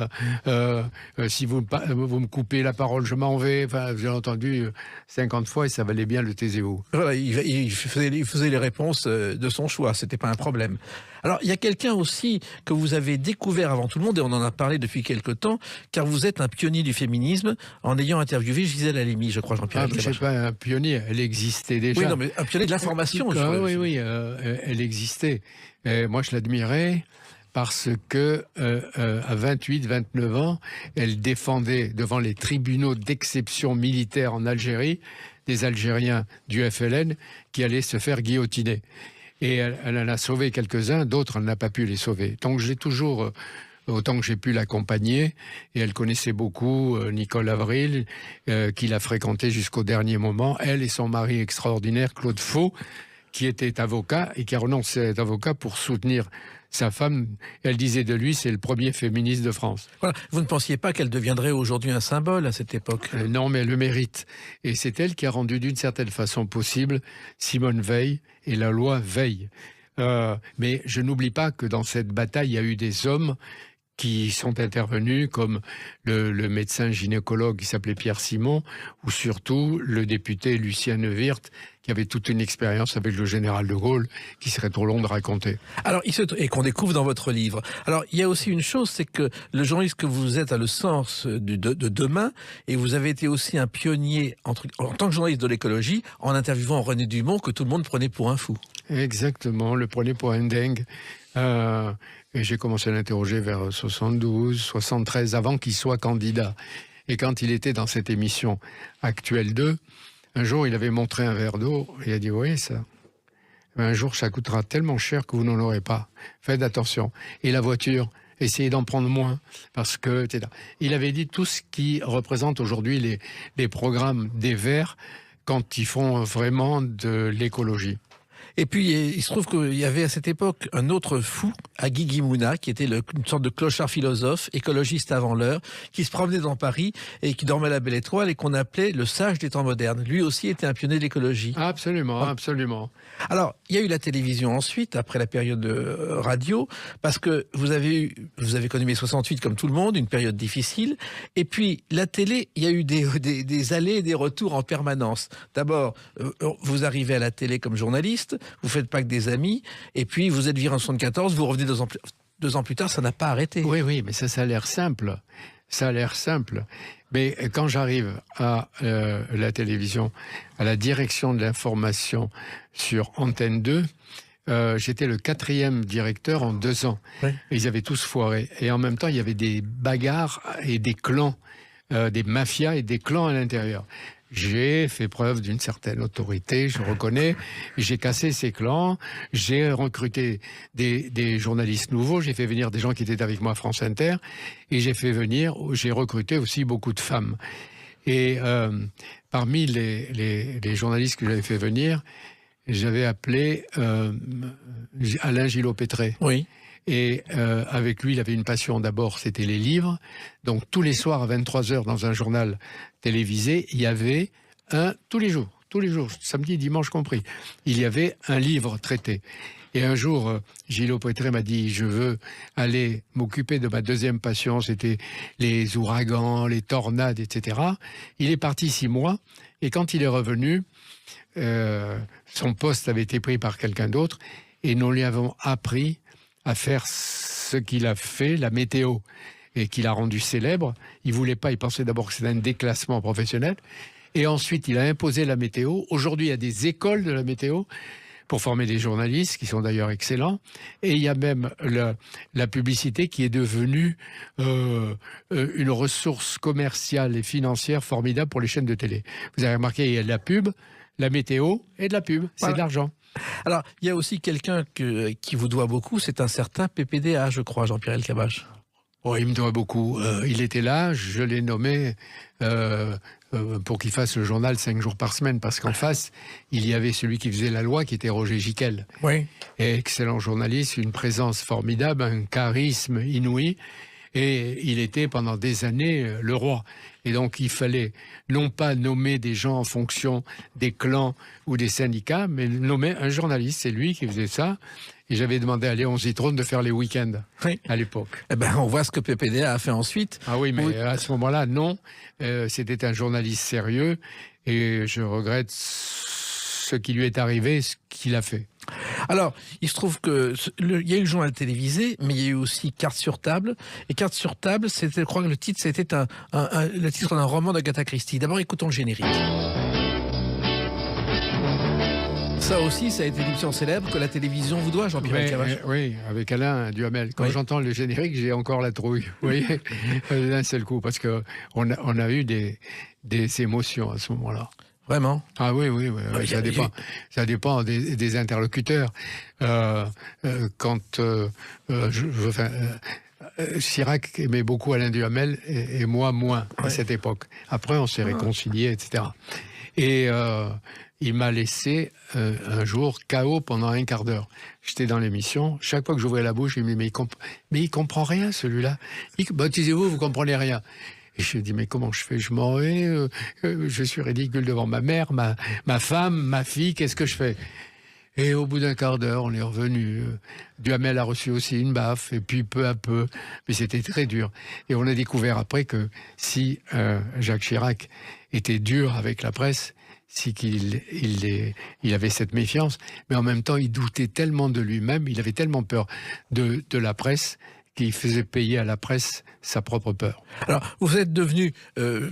Si vous me coupez la parole, je m'en vais. Enfin, j'ai entendu 50 fois et ça valait bien le taisez-vous. Voilà, il faisait les réponses de son choix. C'était pas un problème. Alors, il y a quelqu'un aussi que vous avez découvert avant tout le monde, et on en a parlé depuis quelque temps, car vous êtes un pionnier du féminisme en ayant interviewé Gisèle Halimi, je crois, Jean-Pierre Elkabbach. Je ne suis pas un pionnier, elle existait déjà. Oui, non, mais un pionnier de l'information. Oui, elle existait. Moi, je l'admirais parce que à 28-29 ans, elle défendait devant les tribunaux d'exception militaire en Algérie des Algériens du FLN qui allaient se faire guillotiner. Et elle en a sauvé quelques-uns, d'autres, elle n'a pas pu les sauver. Donc, j'ai toujours, autant que j'ai pu l'accompagner, et elle connaissait beaucoup Nicole Avril, qui l'a fréquenté jusqu'au dernier moment, elle et son mari extraordinaire, Claude Faux, qui était avocat et qui a renoncé à être avocat pour soutenir sa femme. Elle disait de lui, c'est le premier féministe de France. Voilà. Vous ne pensiez pas qu'elle deviendrait aujourd'hui un symbole à cette époque? Non, mais elle le mérite. Et c'est elle qui a rendu d'une certaine façon possible Simone Veil et la loi Veil. Mais je n'oublie pas que dans cette bataille, il y a eu des hommes qui sont intervenus, comme le médecin gynécologue qui s'appelait Pierre Simon, ou surtout le député Lucien Neuwirth, qui avait toute une expérience avec le général de Gaulle, qui serait trop long de raconter. Alors, et qu'on découvre dans votre livre. Alors, il y a aussi une chose, c'est que le journaliste que vous êtes a le sens de demain, et vous avez été aussi un pionnier en tant que journaliste de l'écologie, en interviewant René Dumont, que tout le monde prenait pour un fou. Exactement, le prenait pour un dingue. Et j'ai commencé à l'interroger vers 72, 73, avant qu'il soit candidat. Et quand il était dans cette émission Actuelle 2, un jour, il avait montré un verre d'eau, et il a dit, oui, ça, un jour, ça coûtera tellement cher que vous n'en aurez pas. Faites attention. Et la voiture, essayez d'en prendre moins, parce que, etc. Il avait dit tout ce qui représente aujourd'hui les programmes des Verts, quand ils font vraiment de l'écologie. Et puis, il se trouve qu'il y avait à cette époque un autre fou, Guy Mouna, qui était une sorte de clochard philosophe, écologiste avant l'heure, qui se promenait dans Paris et qui dormait à la Belle Étoile et qu'on appelait le sage des temps modernes. Lui aussi était un pionnier de l'écologie. Absolument, absolument. Alors, il y a eu la télévision ensuite, après la période radio, parce que vous avez connu mai 68 comme tout le monde, une période difficile. Et puis, la télé, il y a eu des allées et des retours en permanence. D'abord, vous arrivez à la télé comme journaliste, vous faites pas que des amis, et puis vous êtes viré en 74, vous revenez 2 ans plus tard, ça n'a pas arrêté. Oui, mais ça a l'air simple. Ça a l'air simple. Mais quand j'arrive à la télévision, à la direction de l'information sur Antenne 2, j'étais le 4e directeur en 2 ans. Oui. Et ils avaient tous foiré. Et en même temps, il y avait des bagarres et des clans, des mafias et des clans à l'intérieur. J'ai fait preuve d'une certaine autorité, je reconnais. J'ai cassé ces clans, j'ai recruté des journalistes nouveaux, j'ai fait venir des gens qui étaient avec moi à France Inter, et j'ai recruté aussi beaucoup de femmes. Et parmi les journalistes que j'avais fait venir, j'avais appelé Alain Gillot-Pétré. Oui. Et avec lui, il avait une passion. D'abord, c'était les livres. Donc, tous les soirs à 23h, dans un journal télévisé, il y avait tous les jours, samedi et dimanche compris, il y avait un livre traité. Et un jour, Gillot-Pétré m'a dit, je veux aller m'occuper de ma deuxième passion, c'était les ouragans, les tornades, etc. Il est parti 6 mois, et quand il est revenu, son poste avait été pris par quelqu'un d'autre, et nous lui avons appris à faire ce qu'il a fait, la météo, et qu'il a rendu célèbre. Il voulait pas, il pensait d'abord que c'était un déclassement professionnel, et ensuite il a imposé la météo. Aujourd'hui, il y a des écoles de la météo pour former des journalistes, qui sont d'ailleurs excellents, et il y a même la publicité qui est devenue une ressource commerciale et financière formidable pour les chaînes de télé. Vous avez remarqué, il y a de la pub, la météo et de la pub, c'est de l'argent. Alors, il y a aussi quelqu'un qui vous doit beaucoup, c'est un certain PPDA, je crois, Jean-Pierre Elkabbach. Oh, il me doit beaucoup. Il était là, je l'ai nommé pour qu'il fasse le journal 5 jours par semaine, parce qu'en face, il y avait celui qui faisait la loi, qui était Roger Gicquel. Oui. Et excellent journaliste, une présence formidable, un charisme inouï. Et il était pendant des années le roi. Et donc il fallait non pas nommer des gens en fonction des clans ou des syndicats, mais nommer un journaliste. C'est lui qui faisait ça. Et j'avais demandé à Léon Zitrone de faire les week-ends à l'époque. Eh ben, on voit ce que PPDA a fait ensuite. Ah oui, mais à ce moment-là, non. C'était un journaliste sérieux. Et je regrette ce qui lui est arrivé, ce qu'il a fait. Alors, il se trouve que il y a eu le journal télévisé, mais il y a eu aussi Carte sur table. Et Carte sur table, c'était, je crois que le titre, c'était le titre d'un roman d'Agatha Christie. D'abord, écoutons le générique. Ça aussi, ça a été une émission célèbre que la télévision vous doit, Jean-Pierre Elkabbach. Oui, avec Alain Duhamel. Quand j'entends le générique, j'ai encore la trouille. Vous voyez, d'un seul coup, parce que on a eu des émotions à ce moment-là. Vraiment? Ah oui, ça dépend des interlocuteurs. Chirac aimait beaucoup Alain Duhamel et moi moins à cette époque. Après, on s'est réconciliés, etc. Et il m'a laissé un jour KO pendant un quart d'heure. J'étais dans l'émission, chaque fois que j'ouvrais la bouche, il me dit mais il comprend rien celui-là. Baptisez-vous, vous comprenez rien. Et je dis, mais comment je fais? Je m'en vais, je suis ridicule devant ma mère, ma femme, ma fille, qu'est-ce que je fais? Et au bout d'un quart d'heure, on est revenu. Duhamel a reçu aussi une baffe, et puis peu à peu, mais c'était très dur. Et on a découvert après que si Jacques Chirac était dur avec la presse, si il avait cette méfiance, mais en même temps, il doutait tellement de lui-même, il avait tellement peur de la presse, qu'il faisait payer à la presse sa propre peur. Alors, vous êtes devenu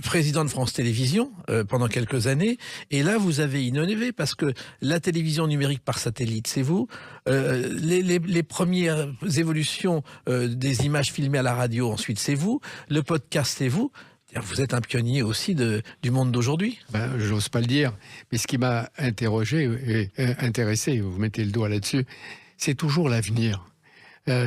président de France Télévisions pendant quelques années, et là, vous avez innové, parce que la télévision numérique par satellite, c'est vous. Les premières évolutions des images filmées à la radio, ensuite, c'est vous. Le podcast, c'est vous. Vous êtes un pionnier aussi du monde d'aujourd'hui. J'ose pas le dire, mais ce qui m'a interrogé et intéressé, vous mettez le doigt là-dessus, c'est toujours l'avenir.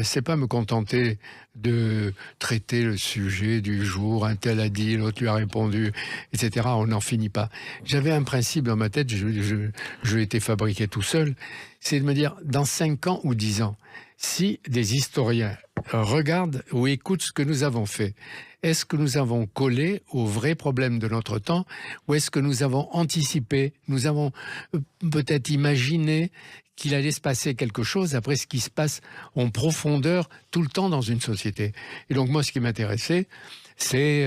C'est pas me contenter de traiter le sujet du jour, un tel a dit, l'autre lui a répondu, etc. On n'en finit pas. J'avais un principe dans ma tête, je l'ai été fabriqué tout seul, c'est de me dire, dans 5 ans ou 10 ans, si des historiens regardent ou écoutent ce que nous avons fait, est-ce que nous avons collé aux vrais problèmes de notre temps, ou est-ce que nous avons anticipé, nous avons peut-être imaginé qu'il allait se passer quelque chose après ce qui se passe en profondeur tout le temps dans une société. Et donc moi, ce qui m'intéressait, c'est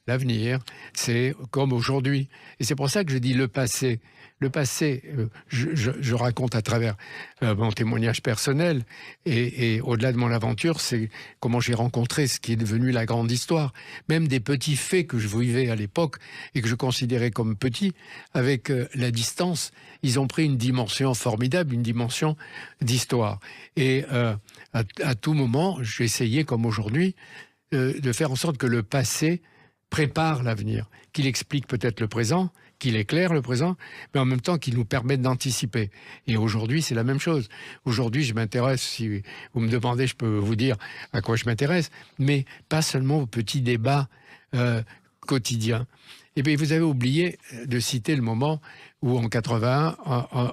l'avenir, c'est comme aujourd'hui. Et c'est pour ça que je dis le passé. Le passé, je raconte à travers mon témoignage personnel, et au-delà de mon aventure, c'est comment j'ai rencontré ce qui est devenu la grande histoire. Même des petits faits que je vivais à l'époque et que je considérais comme petits, avec la distance, ils ont pris une dimension formidable, une dimension d'histoire. Et à tout moment, j'ai essayé, comme aujourd'hui, de faire en sorte que le passé prépare l'avenir, qu'il explique peut-être le présent, qu'il éclaire le présent, mais en même temps qu'il nous permette d'anticiper. Et aujourd'hui, c'est la même chose. Aujourd'hui, je m'intéresse, si vous me demandez, je peux vous dire à quoi je m'intéresse, mais pas seulement aux petits débats quotidiens. Et bien, vous avez oublié de citer le moment où, en 81,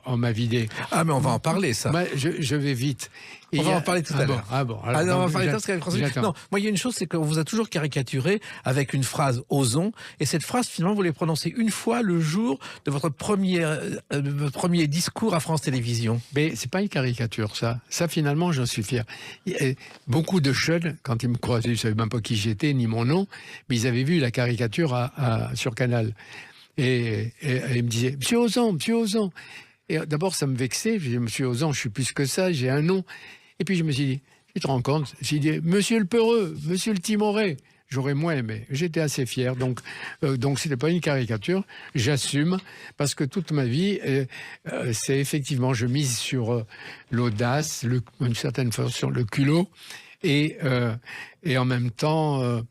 on m'a vidé. Ah, mais on va en parler, ça. Je vais vite. On va en parler tout à l'heure. Non, on va parler non, moi, il y a une chose, c'est qu'on vous a toujours caricaturé avec une phrase « osons », et cette phrase, finalement, vous l'avez prononcée une fois le jour de votre premier discours à France Télévisions. Mais c'est pas une caricature, ça. Ça, finalement, j'en suis fier. Beaucoup de jeunes, quand ils me croisaient, ils ne savaient même pas qui j'étais, ni mon nom, mais ils avaient vu la caricature sur Canal. Et ils me disaient « Monsieur Ozon ». Et d'abord, ça me vexait. Je disais « Monsieur Ozon, je suis plus que ça, j'ai un nom ». Et puis je me suis dit « Tu te rends compte ?» J'ai dit « Monsieur le Peureux, Monsieur le Timoré ». J'aurais moins aimé. J'étais assez fier. Donc c'était pas une caricature. J'assume, parce que toute ma vie, c'est effectivement, je mise sur l'audace, une certaine façon sur le culot, et en même temps,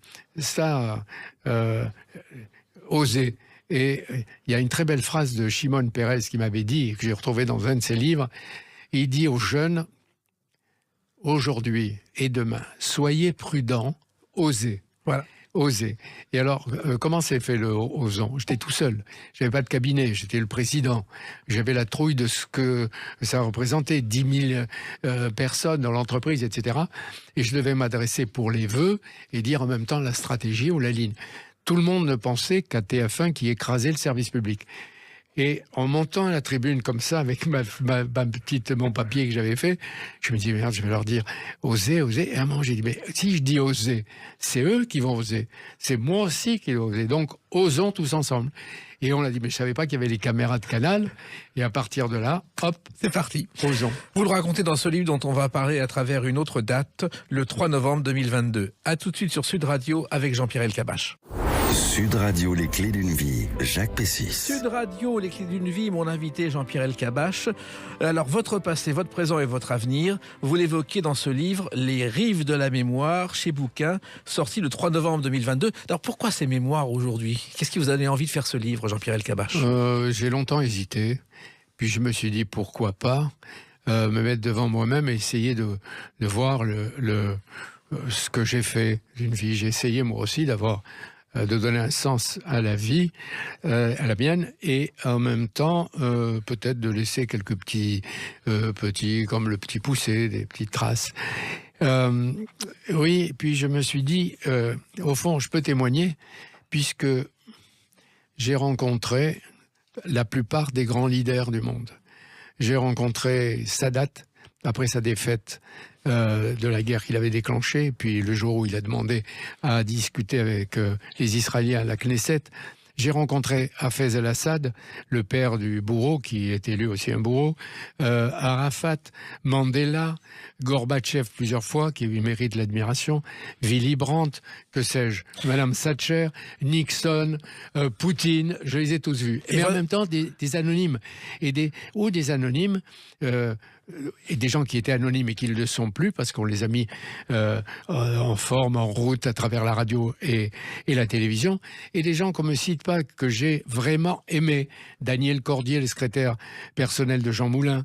oser. Et il y a une très belle phrase de Shimon Peres qui m'avait dit, que j'ai retrouvé dans un de ses livres. Il dit aux jeunes, aujourd'hui et demain, soyez prudents, osez. Voilà. Osez. Et alors, comment s'est fait le osons? J'étais tout seul. J'avais pas de cabinet. J'étais le président. J'avais la trouille de ce que ça représentait, 10 000 personnes dans l'entreprise, etc. Et je devais m'adresser pour les vœux et dire en même temps la stratégie ou la ligne. Tout le monde ne pensait qu'à TF1 qui écrasait le service public. Et en montant à la tribune comme ça, avec mon papier que j'avais fait, je me dis, merde, je vais leur dire, oser. Et à un moment, j'ai dit, mais si je dis oser, c'est eux qui vont oser. C'est moi aussi qui vais oser. Donc, osons tous ensemble. Et on a dit, mais je savais pas qu'il y avait les caméras de Canal. Et à partir de là, hop, c'est parti. Osons. Vous le racontez dans ce livre dont on va parler à travers une autre date, le 3 novembre 2022. À tout de suite sur Sud Radio avec Jean-Pierre Elkabbach. Sud Radio, les clés d'une vie, Jacques Pessis. Sud Radio, les clés d'une vie, mon invité Jean-Pierre Elkabbach. Alors, votre passé, votre présent et votre avenir, vous l'évoquez dans ce livre, Les Rives de la mémoire, chez Bouquin, sorti le 3 novembre 2022. Alors, pourquoi ces mémoires aujourd'hui? Qu'est-ce qui vous a donné envie de faire ce livre, Jean-Pierre Elkabbach? J'ai longtemps hésité, puis je me suis dit, pourquoi pas me mettre devant moi-même et essayer de voir ce que j'ai fait d'une vie. J'ai essayé, moi aussi, de donner un sens à la vie, à la mienne, et en même temps, peut-être de laisser quelques petits, comme le petit poussé, des petites traces. Oui, puis je me suis dit, au fond, je peux témoigner, puisque j'ai rencontré la plupart des grands leaders du monde. J'ai rencontré Sadat après sa défaite de la guerre qu'il avait déclenchée, puis le jour où il a demandé à discuter avec les Israéliens à la Knesset. J'ai rencontré Hafez el-Assad, le père du bourreau, qui était lui aussi un bourreau, Arafat, Mandela, Gorbatchev plusieurs fois, qui mérite l'admiration, Willy Brandt, que sais-je, Madame Thatcher, Nixon, Poutine, je les ai tous vus. Mais en même temps, des anonymes, et des anonymes, et des gens qui étaient anonymes et qui ne le sont plus parce qu'on les a mis en forme, en route à travers la radio et la télévision, et des gens qu'on ne me cite pas, que j'ai vraiment aimé. Daniel Cordier, le secrétaire personnel de Jean Moulin,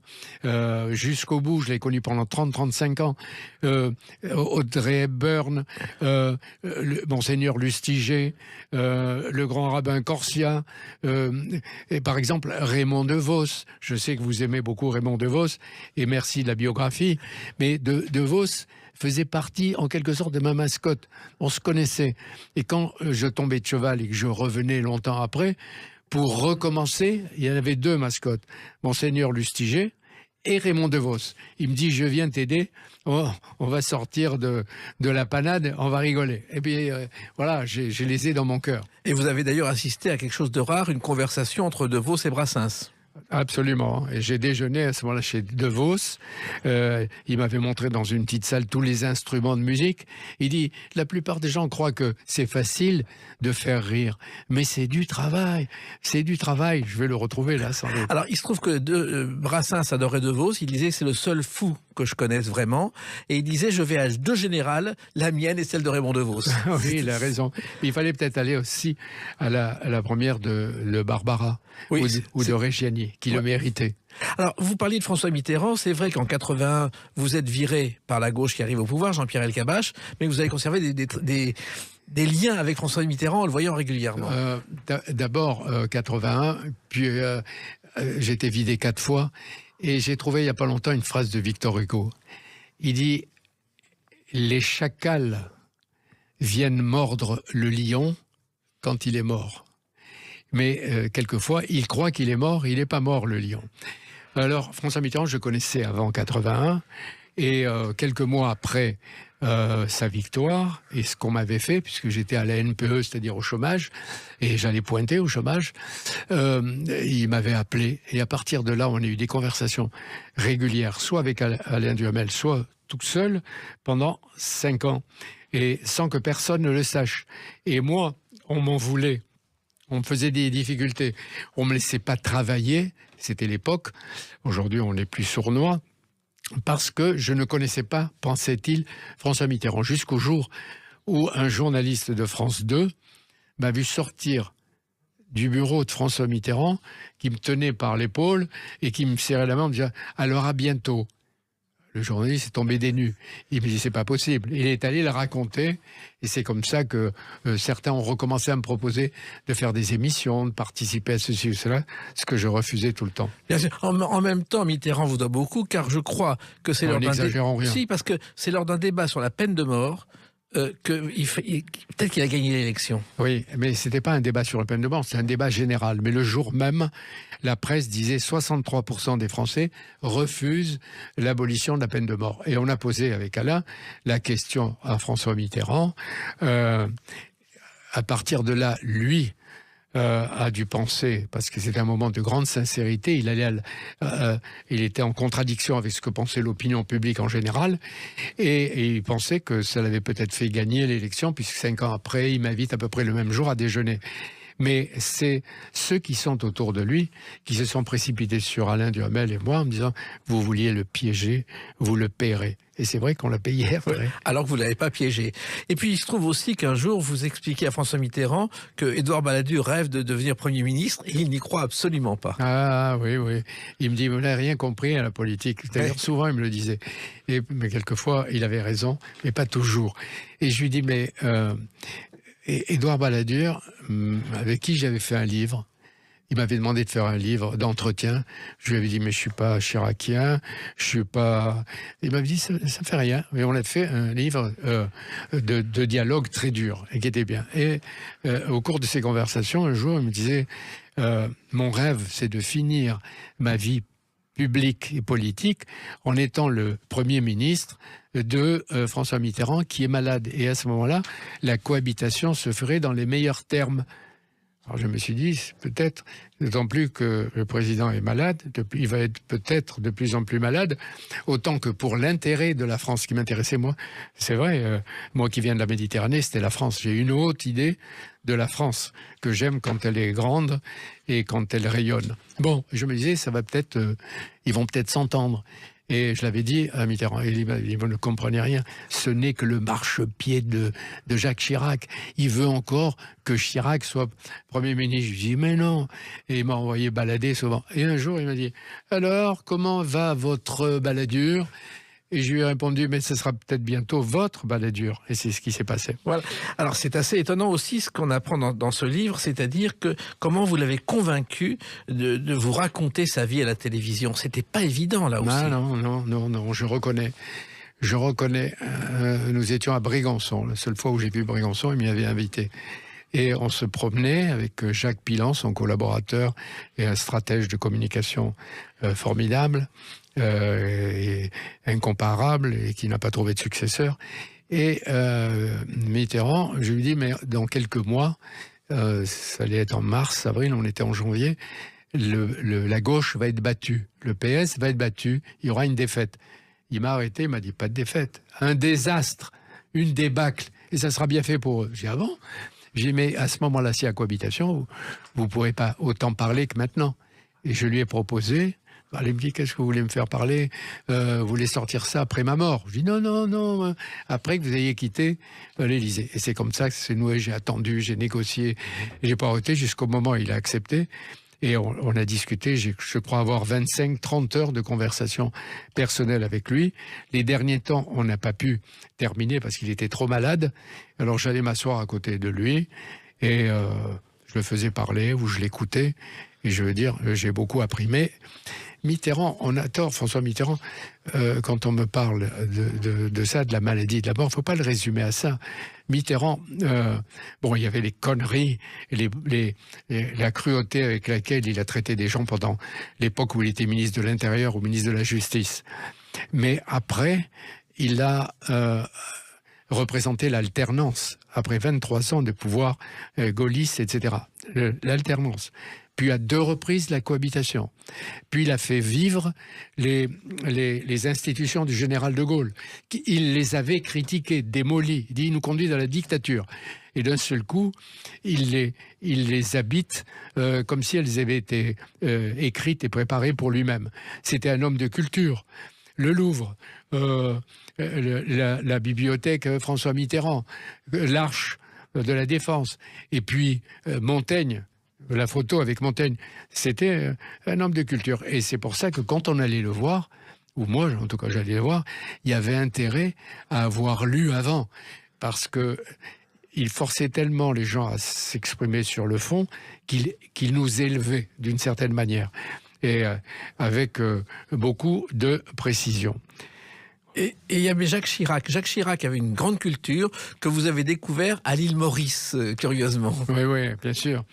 jusqu'au bout, je l'ai connu pendant 30-35 ans, Audrey Hepburn, Monseigneur Lustiger, le grand rabbin Corsia, et par exemple Raymond DeVos. Je sais que vous aimez beaucoup Raymond DeVos, et merci de la biographie, mais DeVos faisait partie en quelque sorte de ma mascotte. On se connaissait. Et quand je tombais de cheval et que je revenais longtemps après, pour recommencer, il y en avait 2 mascottes. Monseigneur Lustiger et Raymond DeVos. Il me dit, je viens t'aider, on va sortir de la panade, on va rigoler. Et puis voilà, je les ai dans mon cœur. Et vous avez d'ailleurs assisté à quelque chose de rare, une conversation entre DeVos et Brassens. Absolument. Et j'ai déjeuné à ce moment-là chez DeVos. Il m'avait montré dans une petite salle tous les instruments de musique. Il dit, la plupart des gens croient que c'est facile de faire rire, mais c'est du travail. C'est du travail. Je vais le retrouver là, sans doute. Alors, il se trouve que Brassens adorait DeVos. Il disait, c'est le seul fou que je connaisse vraiment. Et il disait, je vais à 2 générales, la mienne et celle de Raymond DeVos. Oui, il a raison. Il fallait peut-être aller aussi à la première de Barbara, oui, ou de Reggiani, qui le méritait. Alors, vous parliez de François Mitterrand. C'est vrai qu'en 81, vous êtes viré par la gauche qui arrive au pouvoir, Jean-Pierre Elkabbach, mais vous avez conservé des liens avec François Mitterrand en le voyant régulièrement. D'abord 81, puis j'ai été vidé 4 fois, et j'ai trouvé il n'y a pas longtemps une phrase de Victor Hugo. Il dit « Les chacals viennent mordre le lion quand il est mort. Mais quelquefois, il croit qu'il est mort, il n'est pas mort, le lion. » Alors, François Mitterrand, je connaissais avant 81, et quelques mois après sa victoire, et ce qu'on m'avait fait, puisque j'étais à la NPE, c'est-à-dire au chômage, et j'allais pointer au chômage, il m'avait appelé, et à partir de là, on a eu des conversations régulières, soit avec Alain Duhamel, soit tout seul, pendant 5 ans, et sans que personne ne le sache. Et moi, on m'en voulait. On me faisait des difficultés. On ne me laissait pas travailler. C'était l'époque. Aujourd'hui, on est plus sournois. Parce que je ne connaissais pas, pensait-il, François Mitterrand. Jusqu'au jour où un journaliste de France 2 m'a vu sortir du bureau de François Mitterrand, qui me tenait par l'épaule et qui me serrait la main en me disant « Alors à bientôt ». Le journaliste est tombé des nues. Il me dit, c'est pas possible. Il est allé le raconter, et c'est comme ça que certains ont recommencé à me proposer de faire des émissions, de participer à ceci ou cela, ce que je refusais tout le temps. Bien sûr. En même temps, Mitterrand vous doit beaucoup, car je crois que c'est lors d'un rien. parce que c'est lors d'un débat sur la peine de mort peut-être qu'il a gagné l'élection. Oui, mais c'était pas un débat sur la peine de mort, c'est un débat général. Mais le jour même, la presse disait 63% des Français refusent l'abolition de la peine de mort. Et on a posé avec Alain la question à François Mitterrand. À partir de là, lui a dû penser, parce que c'était un moment de grande sincérité, il était en contradiction avec ce que pensait l'opinion publique en général, et il pensait que ça l'avait peut-être fait gagner l'élection, puisque 5 ans après, il m'invite à peu près le même jour à déjeuner. Mais c'est ceux qui sont autour de lui qui se sont précipités sur Alain Duhamel et moi en me disant « Vous vouliez le piéger, vous le paierez ». Et c'est vrai qu'on l'a payé après. Alors que vous ne l'avez pas piégé. Et puis il se trouve aussi qu'un jour, vous expliquez à François Mitterrand que Édouard Balladur rêve de devenir Premier ministre et il n'y croit absolument pas. Ah oui, oui. Il me dit « Vous n'avez rien compris à la politique ». D'ailleurs, souvent, il me le disait. Mais quelquefois, il avait raison, mais pas toujours. Et je lui dis « Mais… Et Édouard Balladur, avec qui j'avais fait un livre, il m'avait demandé de faire un livre d'entretien. Je lui avais dit, mais je suis pas chiracien, je suis pas... Il m'avait dit, ça fait rien. Mais on a fait un livre de dialogue très dur, et qui était bien. Et au cours de ces conversations, un jour, il me disait, mon rêve, c'est de finir ma vie publique et politique en étant le Premier ministre de François Mitterrand qui est malade. Et à ce moment-là, la cohabitation se ferait dans les meilleurs termes. Alors je me suis dit, peut-être, d'autant plus que le président est malade, il va être peut-être de plus en plus malade, autant que pour l'intérêt de la France, qui m'intéressait moi. C'est vrai, moi qui viens de la Méditerranée, c'était la France. J'ai une haute idée de la France, que j'aime quand elle est grande et quand elle rayonne. Bon, je me disais, ça va peut-être, ils vont peut-être s'entendre. Et je l'avais dit à Mitterrand, il ne comprenait rien. Ce n'est que le marchepied de Jacques Chirac. Il veut encore que Chirac soit Premier ministre. Je lui dis, mais non. Et il m'a envoyé balader souvent. Et un jour, il m'a dit, alors, comment va votre baladure ? Et je lui ai répondu, mais ce sera peut-être bientôt votre baladure. Et c'est ce qui s'est passé. Voilà. Alors c'est assez étonnant aussi ce qu'on apprend dans ce livre, c'est-à-dire que comment vous l'avez convaincu de vous raconter sa vie à la télévision. C'était pas évident là aussi. Non, je reconnais. Nous étions à Brégançon. La seule fois où j'ai vu Brégançon, il m'y avait invité. Et on se promenait avec Jacques Pilan, son collaborateur et un stratège de communication formidable, et incomparable, et qui n'a pas trouvé de successeur. Et Mitterrand, je lui dis, mais dans quelques mois, ça allait être en mars, avril, on était en janvier, la gauche va être battue, le PS va être battu, il y aura une défaite. Il m'a arrêté, il m'a dit, pas de défaite, un désastre, une débâcle, et ça sera bien fait pour eux. J'ai dit, ah bon ? J'ai dit, mais à ce moment-là, si à cohabitation, vous ne pourrez pas autant parler que maintenant. Et je lui ai proposé, il me dit, qu'est-ce que vous voulez me faire parler ? Vous voulez sortir ça après ma mort ? Je dis, non, après que vous ayez quitté l'Élysée. Et c'est comme ça que c'est noué, j'ai attendu, j'ai négocié, j'ai pas arrêté jusqu'au moment où il a accepté. Et on a discuté, je crois avoir 25-30 heures de conversation personnelle avec lui. Les derniers temps, on n'a pas pu terminer parce qu'il était trop malade. Alors j'allais m'asseoir à côté de lui et je le faisais parler ou je l'écoutais. Et je veux dire, j'ai beaucoup appris. Mais Mitterrand, on a tort, François Mitterrand, quand on me parle de ça, de la maladie, de la mort, il ne faut pas le résumer à ça. Mitterrand, il y avait les conneries, la cruauté avec laquelle il a traité des gens pendant l'époque où il était ministre de l'Intérieur ou ministre de la Justice. Mais après, il a représenté l'alternance, après 23 ans de pouvoir gaulliste, etc. L'alternance. Puis à 2 reprises la cohabitation. Puis il a fait vivre les institutions du général de Gaulle. Il les avait critiquées, démolies. Il dit, il nous conduit dans la dictature. Et d'un seul coup, il les habite comme si elles avaient été écrites et préparées pour lui-même. C'était un homme de culture. Le Louvre, la bibliothèque François Mitterrand, l'Arche de la Défense, et puis Montaigne. La photo avec Montaigne, c'était un homme de culture. Et c'est pour ça que quand on allait le voir, ou moi en tout cas j'allais le voir, il y avait intérêt à avoir lu avant. Parce que il forçait tellement les gens à s'exprimer sur le fond qu'il nous élevait d'une certaine manière. Et avec beaucoup de précision. Et il y avait Jacques Chirac. Jacques Chirac avait une grande culture que vous avez découvert à l'île Maurice, curieusement. Oui, bien sûr.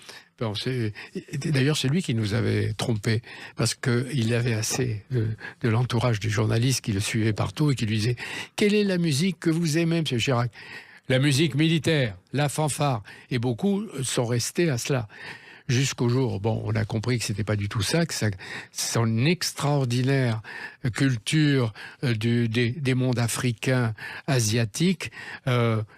Bon, d'ailleurs, c'est lui qui nous avait trompés, parce qu'il avait assez de l'entourage du journaliste qui le suivait partout et qui lui disait « Quelle est la musique que vous aimez, M. Chirac ?» La musique militaire, la fanfare. Et beaucoup sont restés à cela. Jusqu'au jour, on a compris que c'était pas du tout ça, que son extraordinaire culture des mondes africains, asiatiques,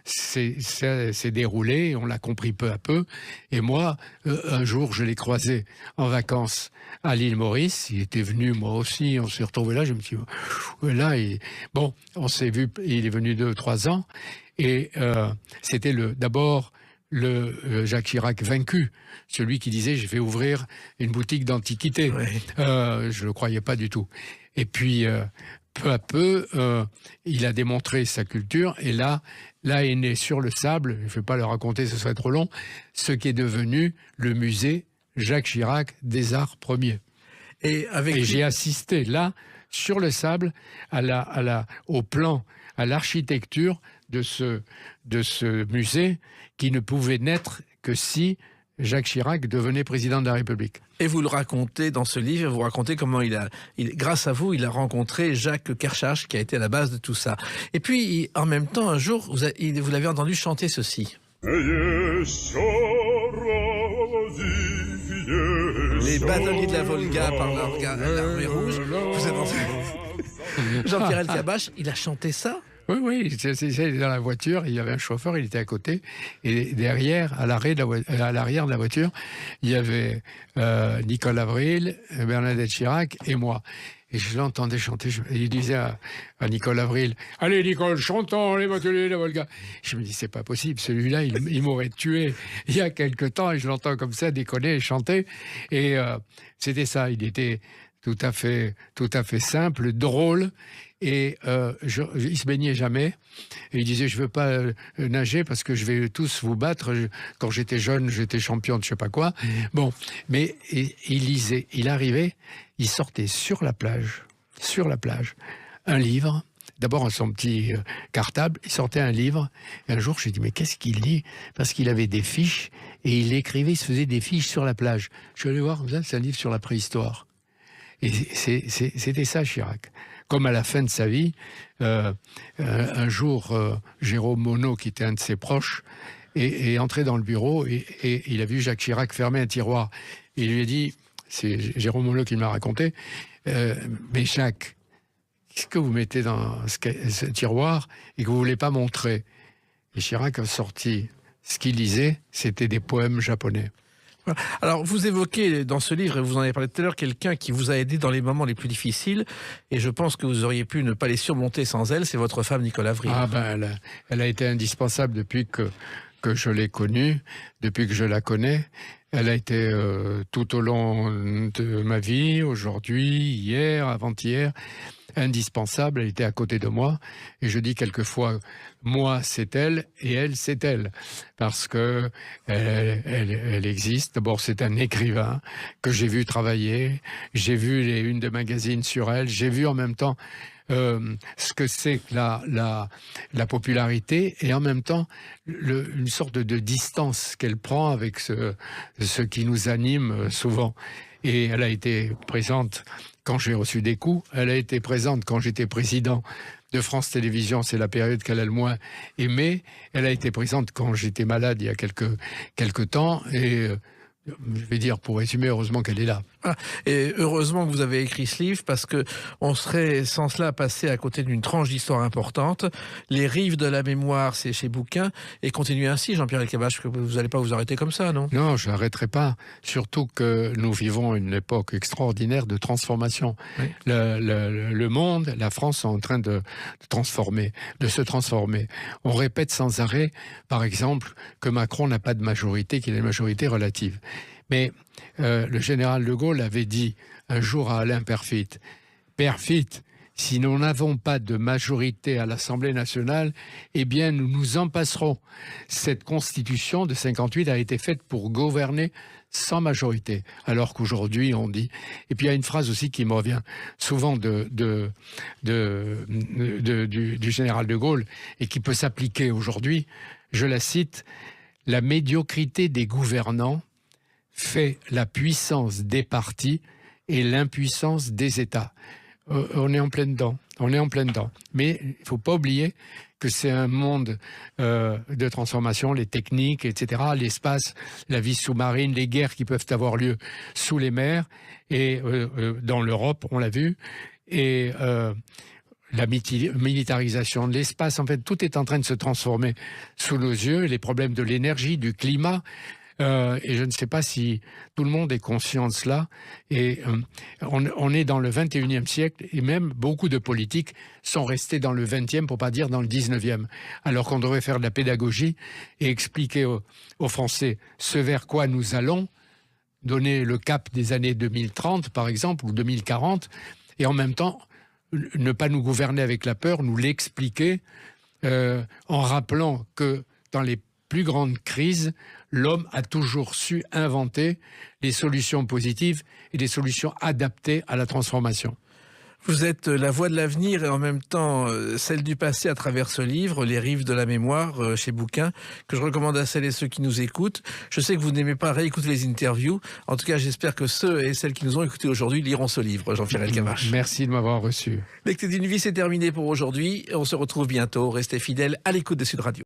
s'est déroulée, on l'a compris peu à peu. Et moi, un jour, je l'ai croisé en vacances à l'île Maurice. Il était venu, moi aussi, on s'est retrouvés là. Je me suis dit, là, on s'est vu, il est venu 2-3 ans. Et c'était d'abord le Jacques Chirac vaincu, celui qui disait « je vais ouvrir une boutique d'antiquité ouais. ». Je ne le croyais pas du tout. Et puis, peu à peu, il a démontré sa culture, et là est né sur le sable, je ne vais pas le raconter, ce serait trop long, ce qui est devenu le musée Jacques Chirac des Arts Premiers. Et j'ai assisté là, sur le sable, au plan, à l'architecture de ce musée qui ne pouvait naître que si Jacques Chirac devenait président de la République. Et vous le racontez dans ce livre, vous racontez comment grâce à vous, il a rencontré Jacques Kershach, qui a été à la base de tout ça. Et puis, en même temps, un jour, vous l'avez entendu chanter ceci. Les bâtonniers de la Volga par l'armée rouge. Vous êtes entendu Jean-Pierre Elkabbach, il a chanté ça? Oui, c'est dans la voiture, il y avait un chauffeur, il était à côté, et derrière, à l'arrière de la voiture, il y avait Nicole Avril, Bernadette Chirac et moi. Et je l'entendais chanter, et il disait à Nicole Avril, « Allez Nicole, chantons les bâtonniers de la Volga !» Je me dis, c'est pas possible, celui-là, il m'aurait tué il y a quelque temps, et je l'entends comme ça déconner et chanter. Et c'était ça, il était tout à fait simple, drôle, et il se baignait jamais. Et il disait, je veux pas nager parce que je vais tous vous battre. Quand j'étais jeune, j'étais champion de je sais pas quoi. Bon, mais il lisait, il arrivait, il sortait sur la plage, un livre. D'abord à son petit cartable, il sortait un livre. Et un jour, je lui ai dit, mais qu'est-ce qu'il lit? Parce qu'il avait des fiches, et il écrivait, il se faisait des fiches sur la plage. Je suis allé voir, c'est un livre sur la préhistoire. Et c'était ça, Chirac. Comme à la fin de sa vie, un jour, Jérôme Monod, qui était un de ses proches, est entré dans le bureau et il a vu Jacques Chirac fermer un tiroir. Il lui a dit, c'est Jérôme Monod qui me l'a raconté, mais Jacques, qu'est-ce que vous mettez dans ce tiroir et que vous ne voulez pas montrer? Et Chirac a sorti ce qu'il lisait, c'était des poèmes japonais. Alors, vous évoquez dans ce livre, et vous en avez parlé tout à l'heure, quelqu'un qui vous a aidé dans les moments les plus difficiles, et je pense que vous auriez pu ne pas les surmonter sans elle, c'est votre femme Nicole Avril. Ah ben, elle a été indispensable depuis que je l'ai connue, depuis que je la connais. Elle a été tout au long de ma vie, aujourd'hui, hier, avant-hier, indispensable. Elle était à côté de moi, et je dis quelquefois, moi c'est elle et elle c'est elle, parce que elle existe. D'abord, c'est un écrivain que j'ai vu travailler, j'ai vu les unes de magazines sur elle, j'ai vu en même temps ce que c'est que la popularité, et en même temps une sorte de distance qu'elle prend avec ce qui nous anime souvent. Et elle a été présente quand j'ai reçu des coups, elle a été présente quand j'étais président de France Télévisions, c'est la période qu'elle a le moins aimée. Elle a été présente quand j'étais malade il y a quelque temps, et je vais dire, pour résumer, heureusement qu'elle est là. Ah, et heureusement que vous avez écrit ce livre, parce que on serait sans cela passé à côté d'une tranche d'histoire importante. Les rives de la mémoire, c'est chez Bouquin, et continuez ainsi, Jean-Pierre Elkabbach, que vous n'allez pas vous arrêter comme ça, non? Non, je n'arrêterai pas, surtout que nous vivons une époque extraordinaire de transformation. Oui. Le monde, la France sont en train de se transformer. On répète sans arrêt, par exemple, que Macron n'a pas de majorité, qu'il a une majorité relative. Mais le général de Gaulle avait dit un jour à Alain Perfit, si nous n'avons pas de majorité à l'Assemblée nationale, eh bien nous nous en passerons. Cette constitution de 58 a été faite pour gouverner sans majorité, alors qu'aujourd'hui on dit... Et puis il y a une phrase aussi qui me revient souvent du général de Gaulle, et qui peut s'appliquer aujourd'hui, je la cite, « La médiocrité des gouvernants fait la puissance des partis et l'impuissance des États. » On est en plein dedans. Mais il ne faut pas oublier que c'est un monde de transformation, les techniques, etc., l'espace, la vie sous-marine, les guerres qui peuvent avoir lieu sous les mers, et dans l'Europe, on l'a vu, et la militarisation de l'espace, en fait, tout est en train de se transformer sous nos yeux, les problèmes de l'énergie, du climat, et je ne sais pas si tout le monde est conscient de cela. Et on est dans le 21e siècle, et même beaucoup de politiques sont restés dans le 20e, pour pas dire dans le 19e, alors qu'on devrait faire de la pédagogie et expliquer aux Français ce vers quoi nous allons, donner le cap des années 2030, par exemple, ou 2040, et en même temps ne pas nous gouverner avec la peur, nous l'expliquer en rappelant que dans les plus grandes crises, l'homme a toujours su inventer les solutions positives et des solutions adaptées à la transformation. Vous êtes la voix de l'avenir et en même temps celle du passé à travers ce livre, Les Rives de la Mémoire, chez Bouquin, que je recommande à celles et ceux qui nous écoutent. Je sais que vous n'aimez pas réécouter les interviews. En tout cas, j'espère que ceux et celles qui nous ont écoutés aujourd'hui liront ce livre, Jean-Pierre Elkabbach. Merci de m'avoir reçu. Les Clés d'une vie, c'est terminé pour aujourd'hui. On se retrouve bientôt. Restez fidèles à l'écoute de Sud Radio.